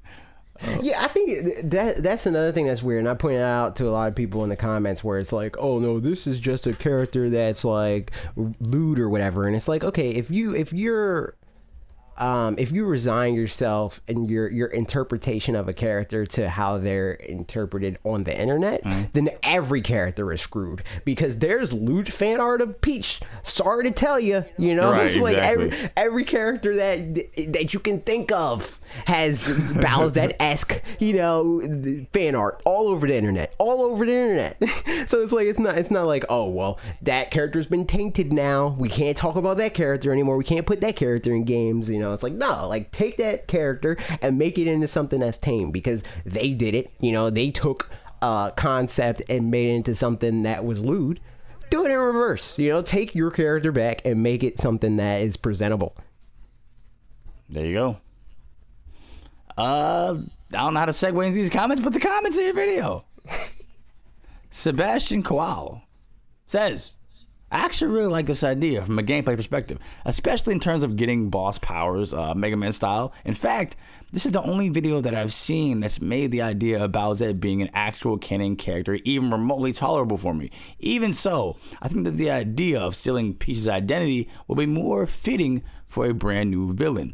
Yeah, I think that's another thing that's weird, and I pointed out to a lot of people in the comments where it's like, oh no, this is just a character that's like lewd or whatever, and it's like, okay, if you resign yourself and your interpretation of a character to how they're interpreted on the internet, then every character is screwed, because there's lewd fan art of Peach. Sorry to tell you, right, it's like exactly. every character that you can think of has Bowsette-esque, fan art all over the internet, So it's like it's not like, oh well, that character's been tainted now. We can't talk about that character anymore. We can't put that character in games. It's like, no, like take that character and make it into something that's tame, because they did it. They took a concept and made it into something that was lewd. Do it in reverse. Take your character back and make it something that is presentable. There you go. I don't know how to segue into these comments, but the comments in your video. Sebastian Koal says, I actually really like this idea from a gameplay perspective, especially in terms of getting boss powers, Mega Man style. In fact, this is the only video that I've seen that's made the idea of Bowsette being an actual canon character even remotely tolerable for me. Even so, I think that the idea of stealing Peach's identity will be more fitting for a brand new villain.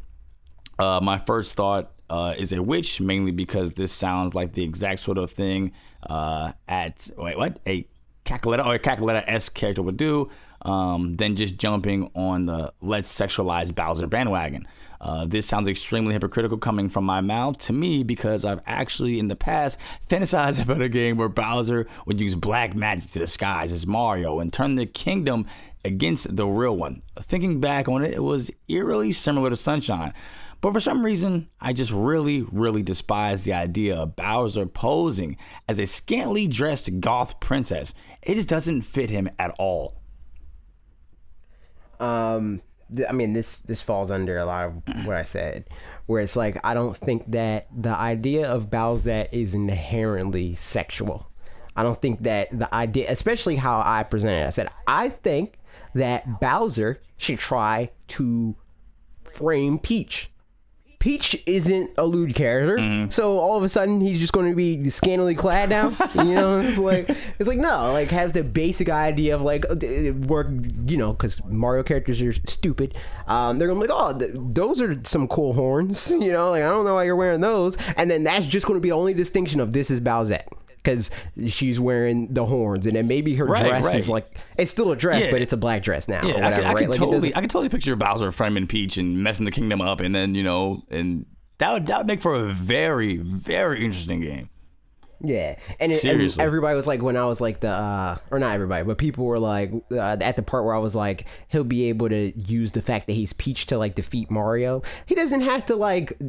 My first thought is a witch, mainly because this sounds like the exact sort of thing a Cacoletta-esque character would do, than just jumping on the let's sexualize Bowser bandwagon. This sounds extremely hypocritical coming from my mouth to me, because I've actually in the past fantasized about a game where Bowser would use black magic to disguise as Mario and turn the kingdom against the real one. Thinking back on it, it was eerily similar to Sunshine. But for some reason, I just really, really despise the idea of Bowser posing as a scantily dressed goth princess. It just doesn't fit him at all. This falls under a lot of what I said, where it's like, I don't think that the idea of Bowsette is inherently sexual. I don't think that the idea, especially how I presented it, I said, I think that Bowser should try to frame Peach. Peach isn't a lewd character, so all of a sudden he's just going to be scantily clad now. It's like no, like have the basic idea of like work, because Mario characters are stupid. They're gonna be like, oh, those are some cool horns, like I don't know why you're wearing those, and then that's just going to be the only distinction of this is Bowsette. Because she's wearing the horns, and then maybe her dress is like, it's still a dress, but it's a black dress now. Yeah, or whatever, I can totally picture Bowser framing Peach and messing the kingdom up, and then and that would make for a very, very interesting game. Yeah, and everybody was like, when I was like or not everybody, but people were like at the part where I was like, he'll be able to use the fact that he's Peach to like defeat Mario. He doesn't have to like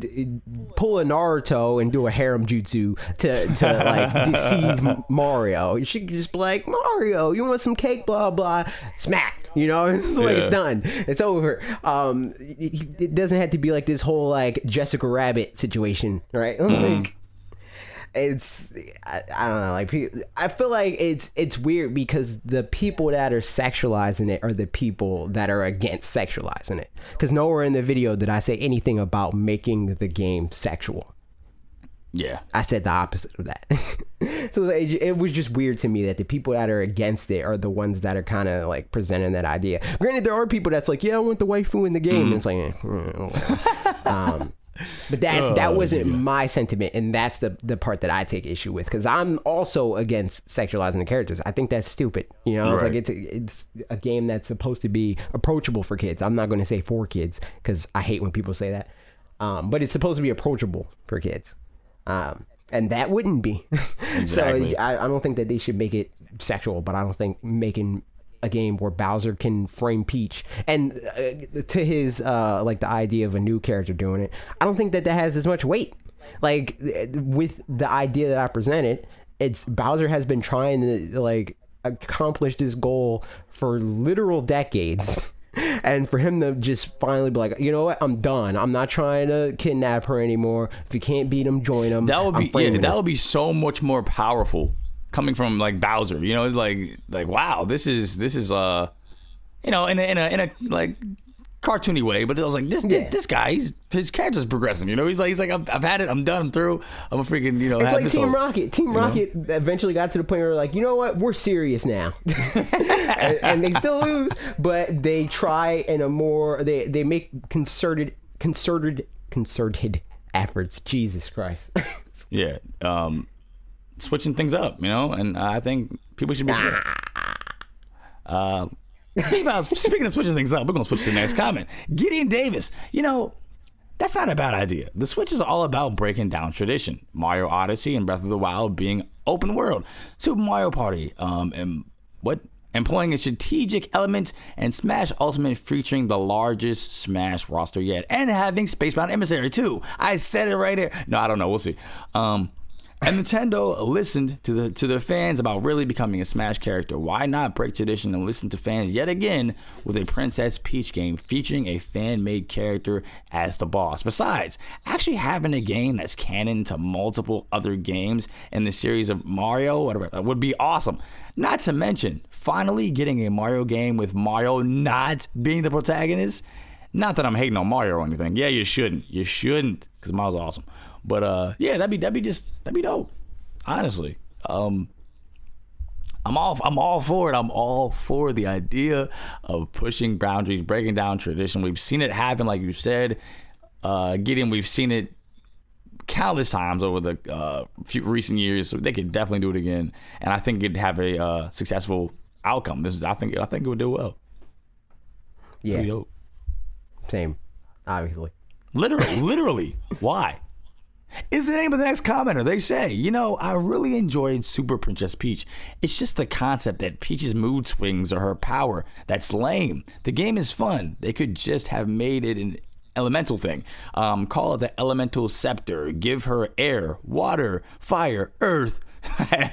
pull a Naruto and do a harem jutsu to like deceive Mario. You should just be like, Mario, you want some cake? Blah blah. Smack. It's like it's done. It's over. It doesn't have to be like this whole like Jessica Rabbit situation, right? Like. I don't know, like I feel like it's weird because the people that are sexualizing it are the people that are against sexualizing it, because nowhere in the video did I say anything about making the game sexual. Yeah, I said the opposite of that. So it was just weird to me that the people that are against it are the ones that are kind of like presenting that idea. Granted, there are people that's like, yeah, I want the waifu in the game, and it's like but that wasn't my sentiment, and that's the part that I take issue with, because I'm also against sexualizing the characters. I think that's stupid. It's like it's a game that's supposed to be approachable for kids. I'm not going to say for kids, because I hate when people say that, but it's supposed to be approachable for kids, and that wouldn't be. Exactly. So I don't think that they should make it sexual, but I don't think making a game where Bowser can frame Peach, and to his like the idea of a new character doing it, I don't think that has as much weight. Like with the idea that I presented, it's Bowser has been trying to like accomplish this goal for literal decades, and for him to just finally be like, you know what, I'm done. I'm not trying to kidnap her anymore. If you can't beat him, join him. That would be so much more powerful. Coming from like Bowser, it's like wow, this is in a like cartoony way, but it was like this guy, his character's progressing. You know, he's like I've had it, I'm done, I'm through. I'm a freaking It's like Team Rocket. Team Rocket eventually got to the point where like, you know what, we're serious now, and they still lose, but they try in a more they make concerted efforts. Jesus Christ. Yeah, switching things up, you know, and I think people should be. Speaking of switching things up, we're gonna switch to the next comment. Gideon Davis, you know, that's not a bad idea. The Switch is all about breaking down tradition. Mario Odyssey and Breath of the Wild being open world. Super Mario Party, employing a strategic element, and Smash Ultimate featuring the largest Smash roster yet, and having Spacebound Emissary too. I said it right there. No, I don't know. We'll see. And Nintendo listened to their fans about really becoming a Smash character. Why not break tradition and listen to fans yet again with a Princess Peach game featuring a fan-made character as the boss? Besides, actually having a game that's canon to multiple other games in the series of Mario, whatever, would be awesome. Not to mention, finally getting a Mario game with Mario not being the protagonist. Not that I'm hating on Mario or anything. Yeah, you shouldn't, because Mario's awesome. But yeah, that'd be dope. Honestly, I'm all for it. I'm all for the idea of pushing boundaries, breaking down tradition. We've seen it happen, like you said, Gideon. We've seen it countless times over the few recent years. So they could definitely do it again, and I think it'd have a successful outcome. I think it would do well. Yeah. Same. Obviously. Literally. Why? Is the name of the next commenter. They say, you know, I really enjoyed Super Princess Peach. It's just the concept that Peach's mood swings are her power. That's lame. The game is fun. They could just have made it an elemental thing. Call it the elemental scepter. Give her air, water, fire, earth. I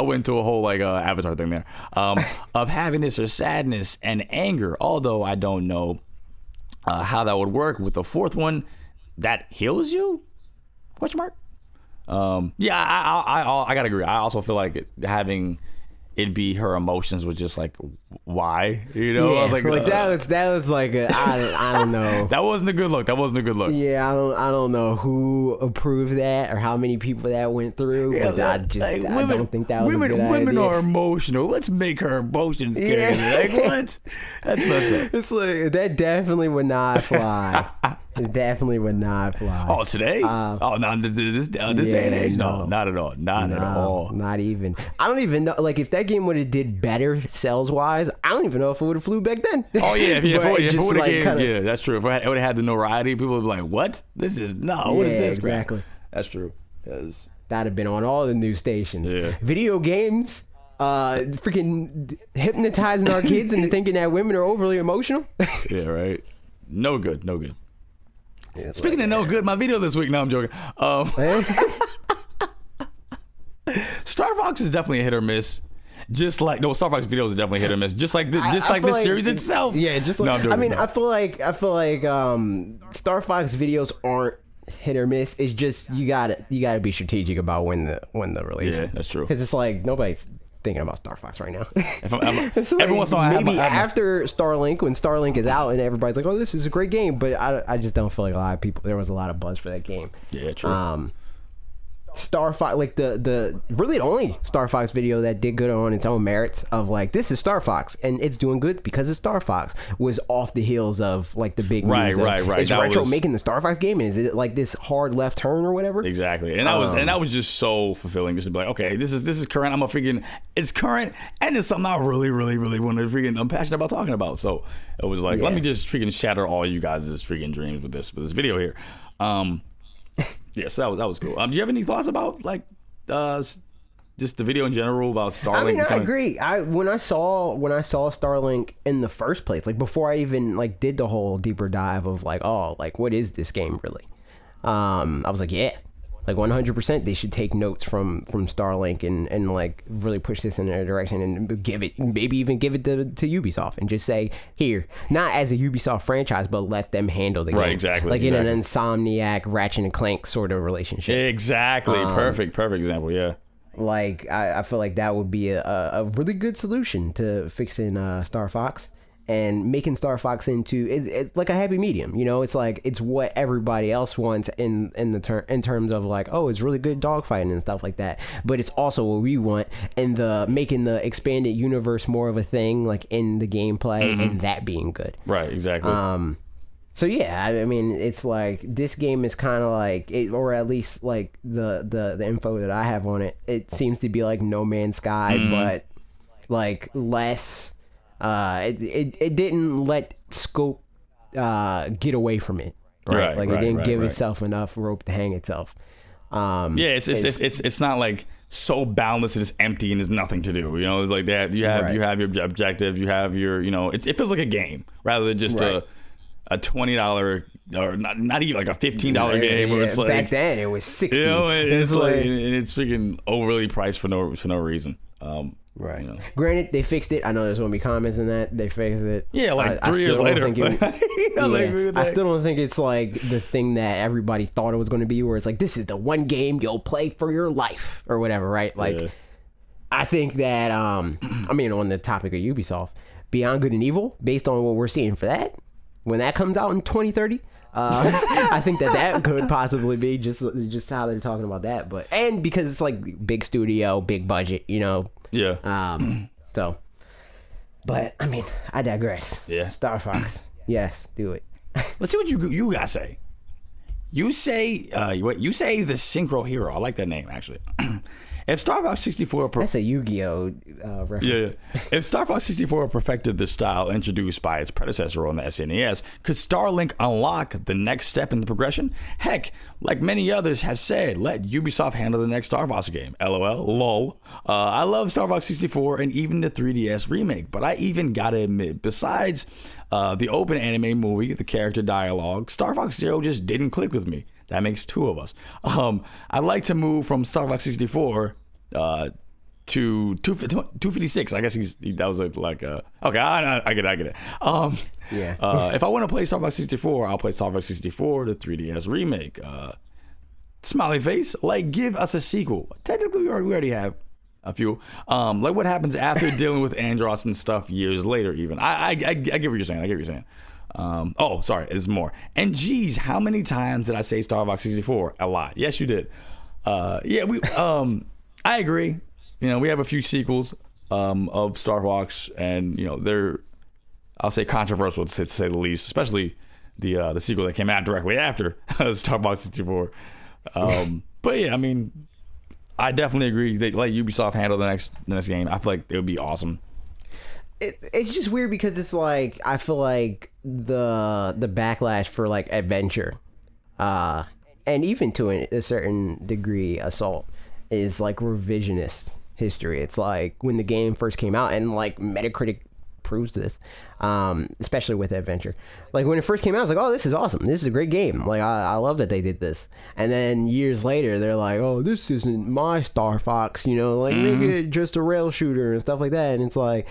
went to a whole like Avatar thing there. Of happiness or sadness and anger. Although I don't know how that would work with the fourth one that heals you. Question mark? Yeah, I gotta agree. I also feel like having it be her emotions was just like, why? You know, yeah, I was like that was like I don't know. That wasn't a good look. Yeah, I don't know who approved that or how many people that went through. Yeah, but I don't think that was a good idea. Women are emotional. Let's make her emotions carry. Yeah. Like what? That's messed up. It's like that definitely would not fly. It definitely would not fly. Oh, today? No, this day and age? No, not at all. Not at all. Not even. I don't even know. Like, if that game would have did better sales-wise, I don't even know if it would have flew back then. Oh, yeah. If it would have yeah, that's true. If it would have had the notoriety, people would be like, what? What is this? Exactly. That's true. That'd have been on all the news stations. Yeah. Video games, freaking hypnotizing our kids into thinking that women are overly emotional. Yeah, right. No good. Yeah, speaking of no good, my video this week. No, I'm joking. Star Fox is definitely a hit or miss. Star Fox videos are definitely hit or miss. Just like the series itself. Yeah, just like. No, I feel like Star Fox videos aren't hit or miss. It's just you gotta be strategic about when the release. Yeah, that's true. Because it's like nobody's thinking about Star Fox right now. Every once in a while, maybe after Starlink, when Starlink is out and everybody's like, "Oh, this is a great game," but I just don't feel like a lot of people. There was a lot of buzz for that game. Yeah, true. Star Fox, like the only Star Fox video that did good on its own merits of like, this is Star Fox and it's doing good because it's Star Fox, was off the heels of like the big news. Right. Is Retro making the Star Fox game, and is it like this hard left turn or whatever? Exactly, and that was just so fulfilling, just to be like, okay, this is current. It's current, and it's something I really want to I'm passionate about talking about. So it was like, let me just freaking shatter all you guys' freaking dreams with this video here. Yeah, so that was cool. Do you have any thoughts about like just the video in general about Starlink? I mean, I agree. When I saw Starlink in the first place, like before I even like did the whole deeper dive of like, oh, like what is this game really? I was like, yeah, like 100% they should take notes from Starlink and like really push this in their direction and maybe even give it to Ubisoft and just say, here, not as a Ubisoft franchise, but let them handle the game. Right, exactly. Like in an Insomniac, Ratchet and Clank sort of relationship. Exactly. Perfect example, yeah. Like I feel like that would be a really good solution to fixing Star Fox. and making Star Fox into it's like a happy medium. You know, it's like it's what everybody else wants in terms of like, oh, it's really good dogfighting and stuff like that. But it's also what we want, and the making the expanded universe more of a thing, like in the gameplay, and that being good. Right. Exactly. So yeah, I mean, it's like this game is kind of like, or at least like the info that I have on it, it seems to be like No Man's Sky, but like less. It didn't let scope get away from it, right? Like it didn't give itself enough rope to hang itself. It's not like so boundless and it's empty and there's nothing to do. You know, it's like that. You have your objective. You have your, you know, it feels like a game rather than just a $20 or not even like a $15 game where it's like back then it was $60. You know, it's like it's freaking overly priced for no reason. Right. You know. Granted, they fixed it. I know there's gonna be comments in that. They fixed it. Yeah, like 3 years later. I still don't think it's like the thing that everybody thought it was gonna be, where it's like, this is the one game you'll play for your life or whatever, right? Like, I think that I mean, on the topic of Ubisoft, Beyond Good and Evil, based on what we're seeing for that, when that comes out in 2030, I think that could possibly be just how they're talking about that. But and because it's like big studio, big budget, you know. Yeah. So, but I mean, I digress. Yeah. Star Fox. Yes, do it. Let's see what you guys say. You say you say the Synchro Hero. I like that name actually. If Star Fox 64... That's a Yu-Gi-Oh! Reference. Yeah. If Star Fox 64 perfected the style introduced by its predecessor on the SNES, could Starlink unlock the next step in the progression? Heck, like many others have said, let Ubisoft handle the next Star Fox game. LOL. LOL. I love Star Fox 64 and even the 3DS remake, but I even gotta admit, besides the open anime movie, the character dialogue, Star Fox Zero just didn't click with me. That makes two of us. I'd like to move from Star Fox 64 to 256. I guess that was like okay. I get it. If I want to play Star Fox 64, I'll play Star Fox 64, the 3DS remake. Smiley face, like give us a sequel. Technically, we already have a few. Like what happens after dealing with Andros and stuff years later. Even I get what you're saying. Oh, sorry, there's more. And geez, how many times did I say Star Fox 64? A lot. Yes, you did. I agree. You know, we have a few sequels of Star Fox, and you know they're, I'll say, controversial to say the least, especially the sequel that came out directly after Star Fox 64. But yeah, I mean, I definitely agree. They let Ubisoft handle the next game. I feel like it would be awesome. It's just weird because it's like I feel like the backlash for like adventure, and even to a certain degree assault, is like revisionist history. It's like when the game first came out, and like Metacritic proves this, especially with adventure. Like when it first came out, I was like, oh, this is awesome. This is a great game. Like I love that they did this. And then years later, they're like, oh, this isn't my Star Fox. You know, like make it just a rail shooter and stuff like that. And it's like,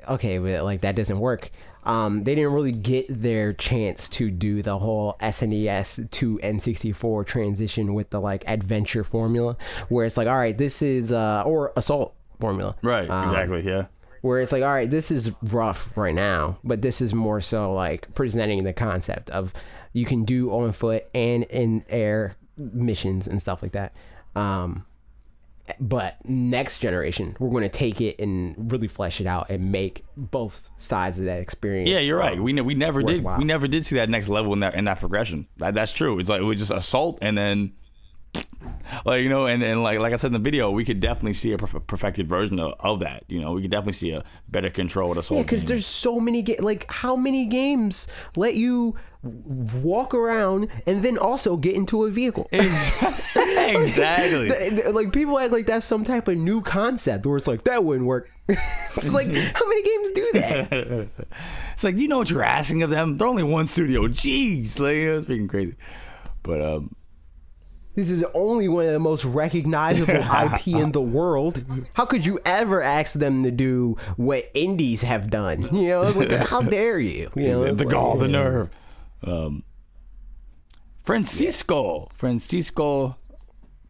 okay, but like that doesn't work. They didn't really get their chance to do the whole SNES to N64 transition with the like adventure formula, where it's like, all right, this is or assault formula, right? Exactly, yeah. Where it's like, all right, this is rough right now, but this is more so like presenting the concept of you can do on foot and in air missions and stuff like that. But next generation, we're going to take it and really flesh it out and make both sides of that experience. Yeah, you're right. We never worthwhile. We never did see that next level in that progression. That's true. It's like it was just assault and then, like, you know, and then like I said in the video, we could definitely see a perfected version of that. You know, we could definitely see a better control of the assault. Yeah, because there's so many like how many games let you walk around and then also get into a vehicle? Exactly. Like people act like that's some type of new concept where it's like that wouldn't work. It's like, how many games do that? It's like, you know what you're asking of them? They're only one studio. Jeez, like, you know, it's freaking crazy. But this is only one of the most recognizable IP in the world. How could you ever ask them to do what indies have done? You know, it's like, how dare you? You know, the gall, the nerve. Francisco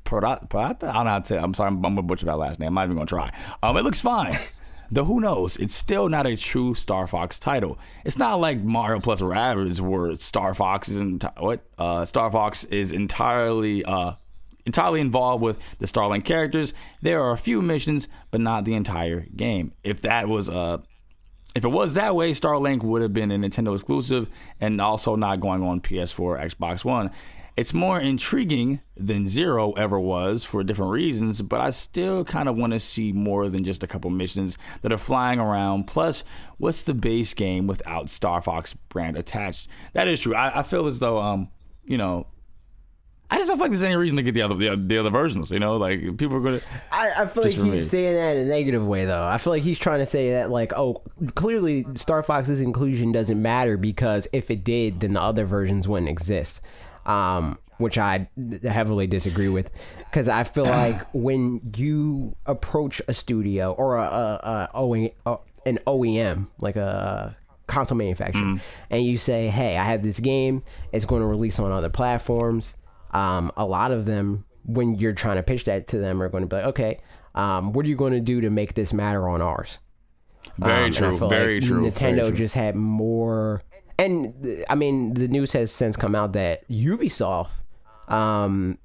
Prata. I don't know how to say it. I'm sorry, I'm gonna butcher that last name. I'm not even gonna try. It looks fine. Though who knows? It's still not a true Star Fox title. It's not like Mario plus Rabbids where Star Fox is entirely involved with the Starlink characters. There are a few missions, but not the entire game. If it was that way, Starlink would have been a Nintendo exclusive and also not going on PS4 or Xbox One. It's more intriguing than Zero ever was for different reasons, but I still kind of want to see more than just a couple missions that are flying around. Plus, what's the base game without Star Fox brand attached? That is true. I feel as though, I just don't feel like there's any reason to get the other versions, like people are going to... I feel like he's saying that in a negative way, though. I feel like he's trying to say that, clearly Star Fox's inclusion doesn't matter because if it did, then the other versions wouldn't exist. Which I heavily disagree with, because I feel like when you approach a studio or an OEM, like a console manufacturer, and you say, hey, I have this game, it's going to release on other platforms, a lot of them, when you're trying to pitch that to them, are going to be like, okay, what are you going to do to make this matter on ours? Very true. Very true. Nintendo just had more... And I mean, the news has since come out that Ubisoft, well,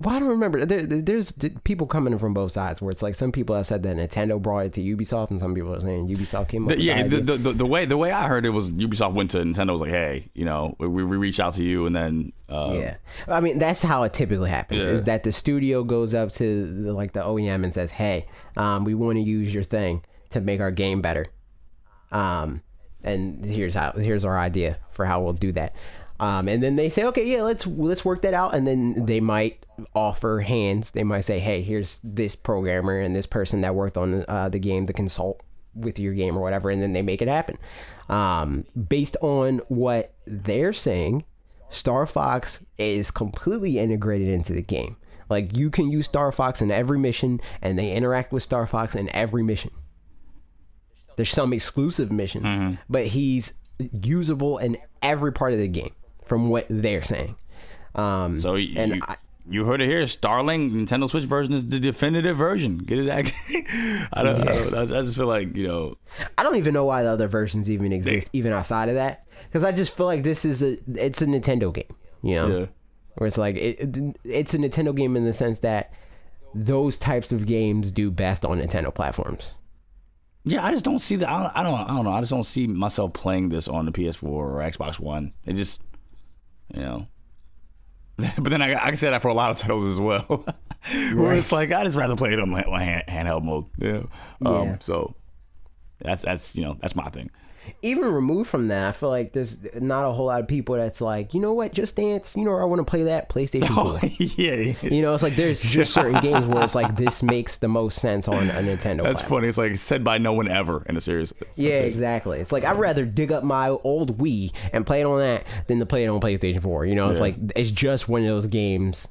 I don't remember. There's people coming from both sides where it's like some people have said that Nintendo brought it to Ubisoft, and some people are saying Ubisoft came up with the idea. The way I heard it was Ubisoft went to Nintendo, was like, hey, we reached out to you, and then yeah, I mean that's how it typically happens. Is that the studio goes up to the OEM and says, hey, we want to use your thing to make our game better. And here's our idea for how we'll do that. And then they say, okay, yeah, let's work that out. And then they might offer hands. They might say, hey, here's this programmer and this person that worked on the game to consult with your game or whatever. And then they make it happen. Based on what they're saying, Star Fox is completely integrated into the game. Like, you can use Star Fox in every mission, and they interact with Star Fox in every mission. There's some exclusive missions, but he's usable in every part of the game, from what they're saying. You heard it here. Starlink Nintendo Switch version is the definitive version. Get it? I just feel like I don't even know why the other versions even exist, even outside of that, because I just feel like it's a Nintendo game. Where it's like it's a Nintendo game in the sense that those types of games do best on Nintendo platforms. Yeah, I just don't see that. I don't know. I just don't see myself playing this on the PS4 or Xbox One. It just, But then I can say that for a lot of titles as well. Where it's like, I'd just rather play it on my handheld mode. So that's my thing. Even removed from that, I feel like there's not a whole lot of people that's like, you know what, Just Dance, I want to play that PlayStation 4. Yeah. It's like there's just certain games where it's like this makes the most sense on a Nintendo That's platform. funny. It's like said by no one ever in a series. Yeah, exactly. It's like I'd rather dig up my old Wii and play it on that than to play it on PlayStation 4. It's like it's just one of those games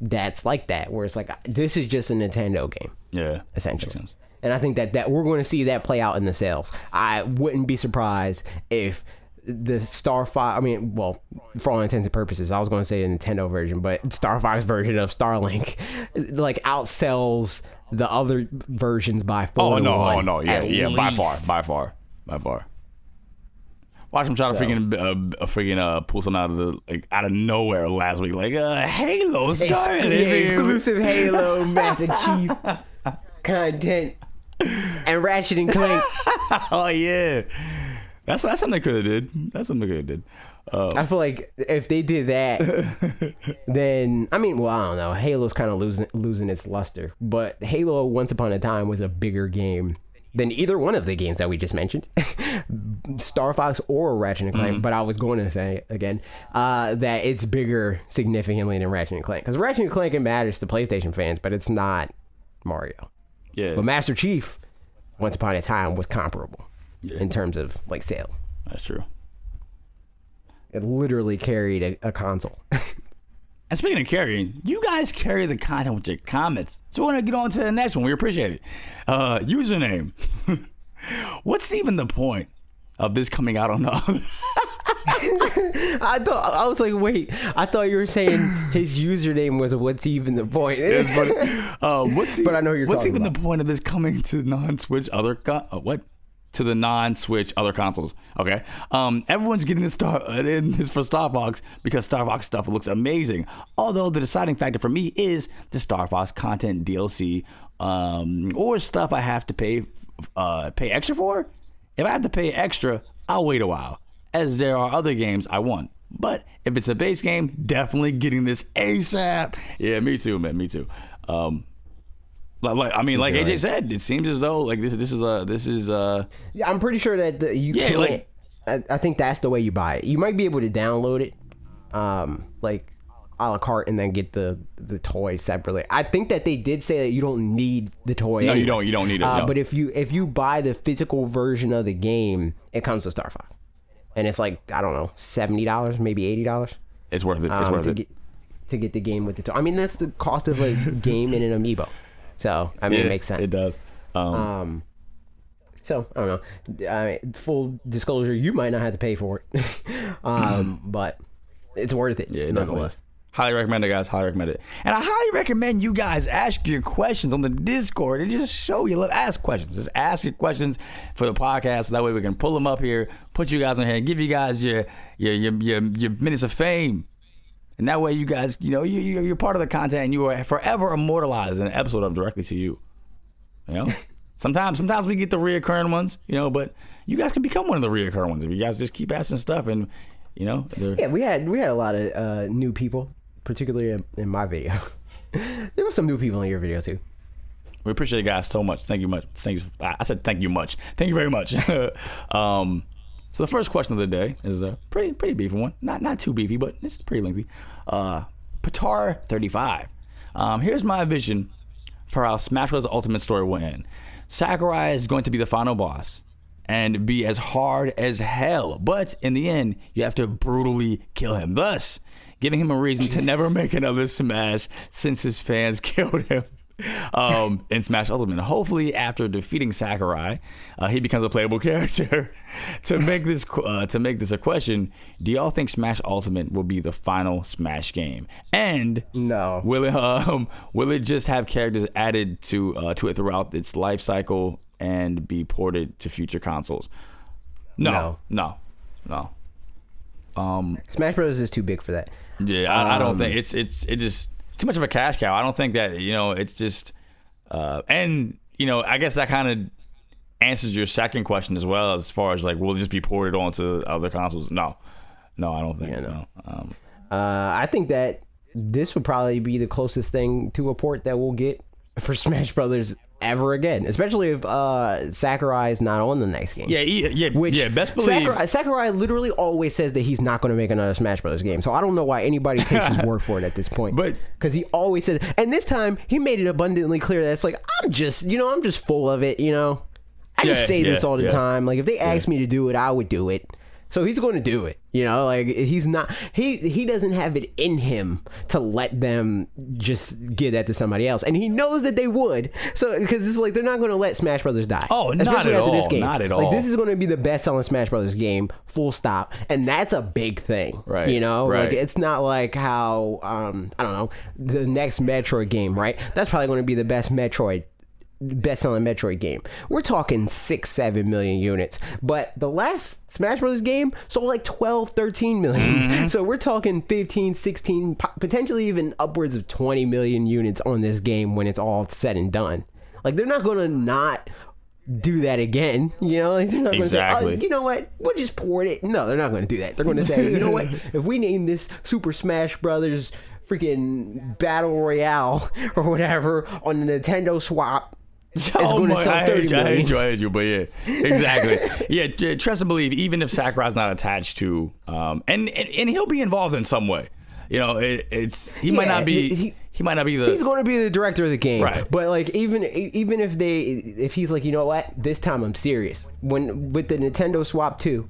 that's like that, where it's like this is just a Nintendo game. Yeah. Essentially. Makes sense. And I think that we're going to see that play out in the sales. I wouldn't be surprised if the Star Fox, for all intents and purposes, I was going to say the Nintendo version, but Star Fox version of Starlink, outsells the other versions by 4 to 1. Yeah, by far. Watch him try to freaking pull something out of nowhere last week, Halo started. Exclusive Halo Master Chief content. And Ratchet and Clank. Oh yeah, that's something they could have did. I feel like if they did that, then I don't know. Halo's kind of losing its luster, but Halo Once Upon a Time was a bigger game than either one of the games that we just mentioned, Star Fox or Ratchet and Clank. But I was going to say again that it's bigger significantly than Ratchet and Clank, because Ratchet and Clank matters to PlayStation fans, but it's not Mario. Yeah. But Master Chief, Once Upon a Time, was comparable in terms of sale. That's true. It literally carried a console. And speaking of carrying, you guys carry the content with your comments. So we're going to get on to the next one. We appreciate it. Username. What's even the point of this coming out on the other? I was like, wait, I thought you were saying his username was what's even the point. It's funny. But I know you're what's talking even about. the point of this coming to non-Switch other to the non-Switch other consoles? Okay. Everyone's getting this for Star Fox because Star Fox stuff looks amazing. Although the deciding factor for me is the Star Fox content DLC or stuff I have to pay extra for. If I have to pay extra, I'll wait a while, as there are other games I want. But if it's a base game, definitely getting this ASAP. Yeah, me too, man. Me too. Like AJ said, it seems as though like this is. Yeah, I'm pretty sure that you can't. Like, I think that's the way you buy it. You might be able to download it, like a la carte, and then get the toy separately. I think that they did say that you don't need the toy. No, anyway. you don't need it. No. But if you buy the physical version of the game, it comes with Star Fox, and it's like, I don't know, $70, maybe $80. It's worth it. It's worth it to get the game with the toy. I mean, that's the cost of a game in an amiibo. So I mean, it makes sense. It does. So I don't know. Full disclosure, you might not have to pay for it, but it's worth it. Yeah, nonetheless. Highly recommend it, guys. Highly recommend it. And I highly recommend you guys ask your questions on the Discord and just show you love. Ask questions. Just ask your questions for the podcast. So that way we can pull them up here, put you guys on here, give you guys your minutes of fame. And that way you guys, you're part of the content and you are forever immortalized in an episode of directly to you. You know? Sometimes we get the reoccurring ones, but you guys can become one of the reoccurring ones if you guys just keep asking stuff and, Yeah, we had a lot of new people, particularly in my video. There were some new people in your video too. We appreciate you guys so much. Thank you much. I said thank you much. Thank you very much. So the first question of the day is a pretty beefy one. Not too beefy, but it's pretty lengthy. Patar 35. Here's my vision for how Smash Bros. Ultimate Story will end. Sakurai is going to be the final boss and be as hard as hell, but in the end, you have to brutally kill him, thus giving him a reason to never make another Smash since his fans killed him in Smash Ultimate. Hopefully, after defeating Sakurai, he becomes a playable character. To make this a question, do y'all think Smash Ultimate will be the final Smash game? And no, will it just have characters added to it throughout its life cycle and be ported to future consoles? No. Smash Bros. Is too big for that. Yeah, I don't think it's just too much of a cash cow. I don't think that, it's just, and, I guess that kind of answers your second question as well, as far as like, will it just be ported onto other consoles? No, I don't think. No. I think that this would probably be the closest thing to a port that we'll get for Smash Brothers ever again, especially if Sakurai is not on the next game. Yeah. Best believe Sakurai literally always says that he's not going to make another Smash Brothers game. So I don't know why anybody takes his word for it at this point. But because he always says, and this time he made it abundantly clear that it's like, I'm just full of it. I just say this all the time. Like if they asked me to do it, I would do it. So he's going to do it, like he's not, he doesn't have it in him to let them just give that to somebody else. And he knows that they would. So, because it's like, they're not going to let Smash Brothers die. Oh, not at all. This game. Not at all. Like this is going to be the best selling Smash Brothers game, full stop. And that's a big thing, right? Right. Like it's not like how, I don't know, the next Metroid game, right? That's probably going to be the best-selling Metroid game. We're talking 6-7 million units, but the last Smash Bros. Game sold like 12-13 million. Mm-hmm. So we're talking 15, 16, potentially even upwards of 20 million units on this game when it's all said and done. Like they're not gonna not do that again, like they're not gonna say, oh, you know what, we'll just port it. No, they're not gonna do that. They're gonna say, you know what, if we name this Super Smash Brothers freaking Battle Royale or whatever on the Nintendo Swap, it's going to sell 30 million. I hate you, but yeah, exactly. Yeah, trust and believe, even if Sakurai's not attached to, and he'll be involved in some way. He might not be. He might not be the. He's going to be the director of the game, right? But like, even if he's like, you know what, this time I'm serious. With the Nintendo Swap 2.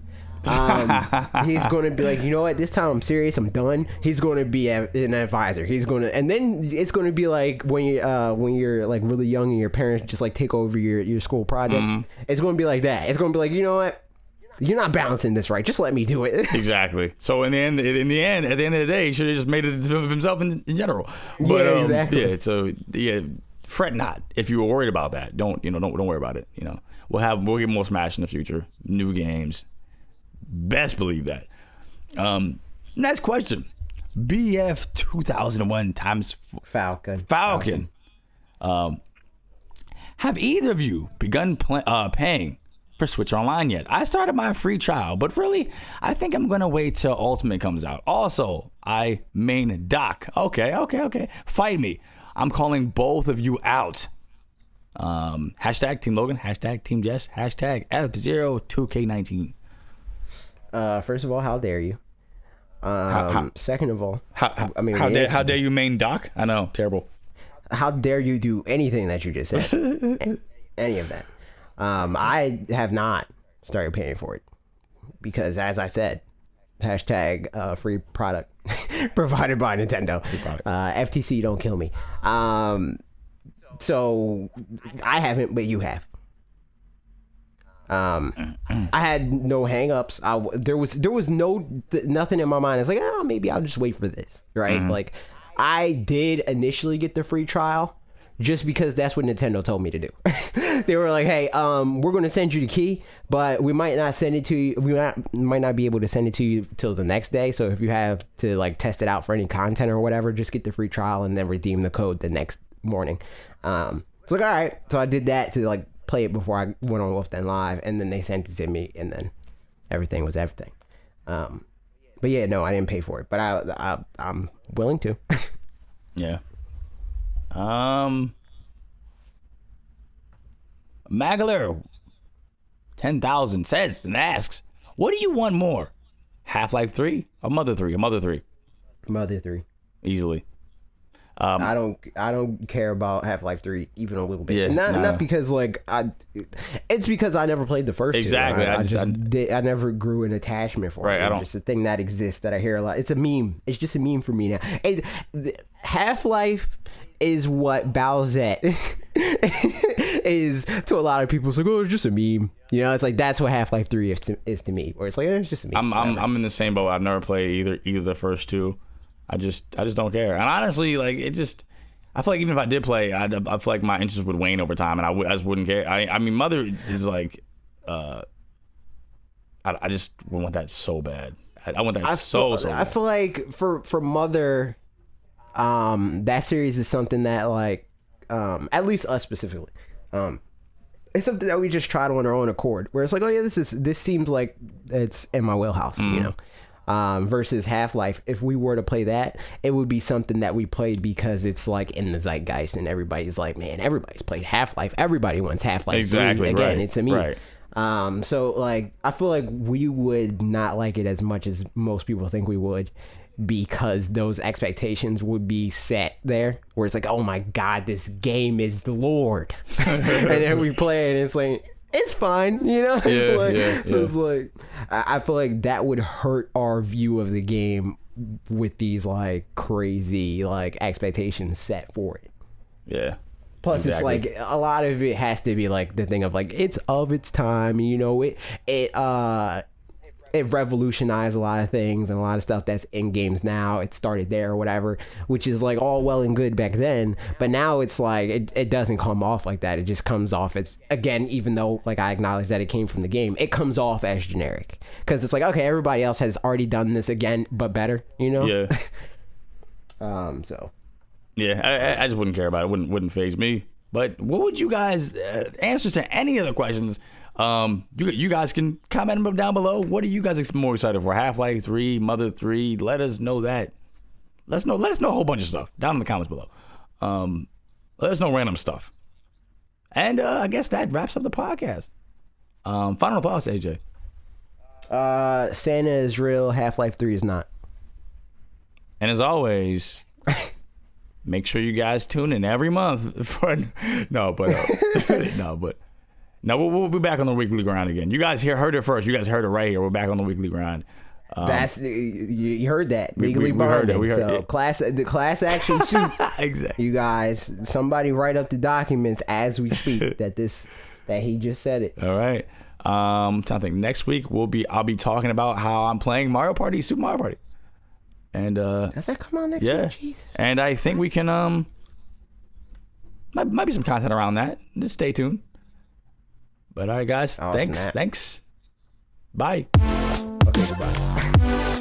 He's going to be like, you know what, this time I'm serious, I'm done. He's going to be an advisor. And then it's going to be like when you're like really young and your parents just like take over your school projects. Mm-hmm. It's going to be like that. It's going to be like, you know what, You're not balancing this right. Just let me do it. Exactly. So at the end of the day, he should have just made it himself in general. But, yeah, exactly. Yeah. So fret not if you were worried about that. Don't worry about it. We'll get more Smash in the future. New games. Best believe that. Next question. BF 2001 times Falcon. Have either of you begun paying for Switch Online yet? I started my free trial, but really, I think I'm gonna wait till Ultimate comes out. Also, I main Doc. Okay. Fight me. I'm calling both of you out. Hashtag Team Logan. Hashtag Team Jess. Hashtag F02K19. First of all, how dare you? Second of all, how dare you main Doc? I know, terrible. How dare you do anything that you just said? Any of that. I have not started paying for it because, as I said, hashtag free product provided by Nintendo. FTC, don't kill me. So I haven't, but you have. I had no hang-ups. There was nothing in my mind. It's like, maybe I'll just wait for this, right? Like, I did initially get the free trial just because that's what Nintendo told me to do. They were like, hey, we're going to send you the key, but we might not send it to you. We might not be able to send it to you till the next day. So if you have to like test it out for any content or whatever, just get the free trial and then redeem the code the next morning. It's like, all right. So I did that to like play it before I went on Wolf Den Live, and then they sent it to me, and then everything was everything. But yeah, no, I didn't pay for it, but I'm willing to. Yeah. Magler 10,000 says and asks, what do you want more? Half-Life 3 or Mother 3? Mother 3. Mother 3. Easily. I don't care about Half-Life 3 even a little bit. Yeah, not because like it's because I never played the first exactly. two. I never grew an attachment for it. It's just a thing that exists that I hear a lot. It's a meme. It's just a meme for me now. Half-Life is what Bowsette is to a lot of people. It's like, oh, it's just a meme. It's like that's what Half-Life 3 is to me. Where it's like, it's just a meme. I'm in the same boat. I've never played either the first two. I just don't care. And honestly, like I feel like even if I did play, I feel like my interest would wane over time, and I just wouldn't care. I mean, Mother is like, I just want that so bad. I want that so bad. I feel like for Mother, that series is something that like, at least us specifically, it's something that we just tried on our own accord. Where it's like, oh yeah, this seems like it's in my wheelhouse, versus Half-Life. If we were to play that, it would be something that we played because it's like in the zeitgeist and everybody's like, man, everybody's played Half-Life. Everybody wants Half-Life. Exactly. Again, it's a meme. Right. So like, I feel like we would not like it as much as most people think we would, because those expectations would be set there where it's like, oh my God, this game is the Lord. And then we play it and it's like, it's fine, It's like, I feel like that would hurt our view of the game with these like crazy like expectations set for it. Yeah. Plus, exactly. It's like a lot of it has to be like the thing of like it's of its time. It revolutionized a lot of things and a lot of stuff that's in games now. It started there or whatever, which is like all well and good back then. But now it's like it doesn't come off like that. It just comes off. It's again, even though like I acknowledge that it came from the game, it comes off as generic because it's like, okay, everybody else has already done this again, but better. Yeah. So. Yeah, I just wouldn't care about it. Wouldn't faze me. But what would you guys answers to any of the questions? You guys can comment them down below. What are you guys more excited for? Half-Life 3, Mother 3? Let us know that. Let us know a whole bunch of stuff down in the comments below. Let us know random stuff. And I guess that wraps up the podcast. Final thoughts, AJ. Santa is real. Half-Life 3 is not. And as always, make sure you guys tune in every month for No, we'll be back on the weekly grind again. You guys heard it first. You guys heard it right here. We're back on the weekly grind. That's you heard that legally binding. We heard it. The class action suit. Exactly. You guys, somebody write up the documents as we speak that he just said it. All right. I'm trying to think. Next week I'll be talking about how I'm playing Mario Party, Super Mario Party. And does that come out next week? Jesus. And I think we can might be some content around that. Just stay tuned. But all right, guys, thanks. Bye. Okay, goodbye.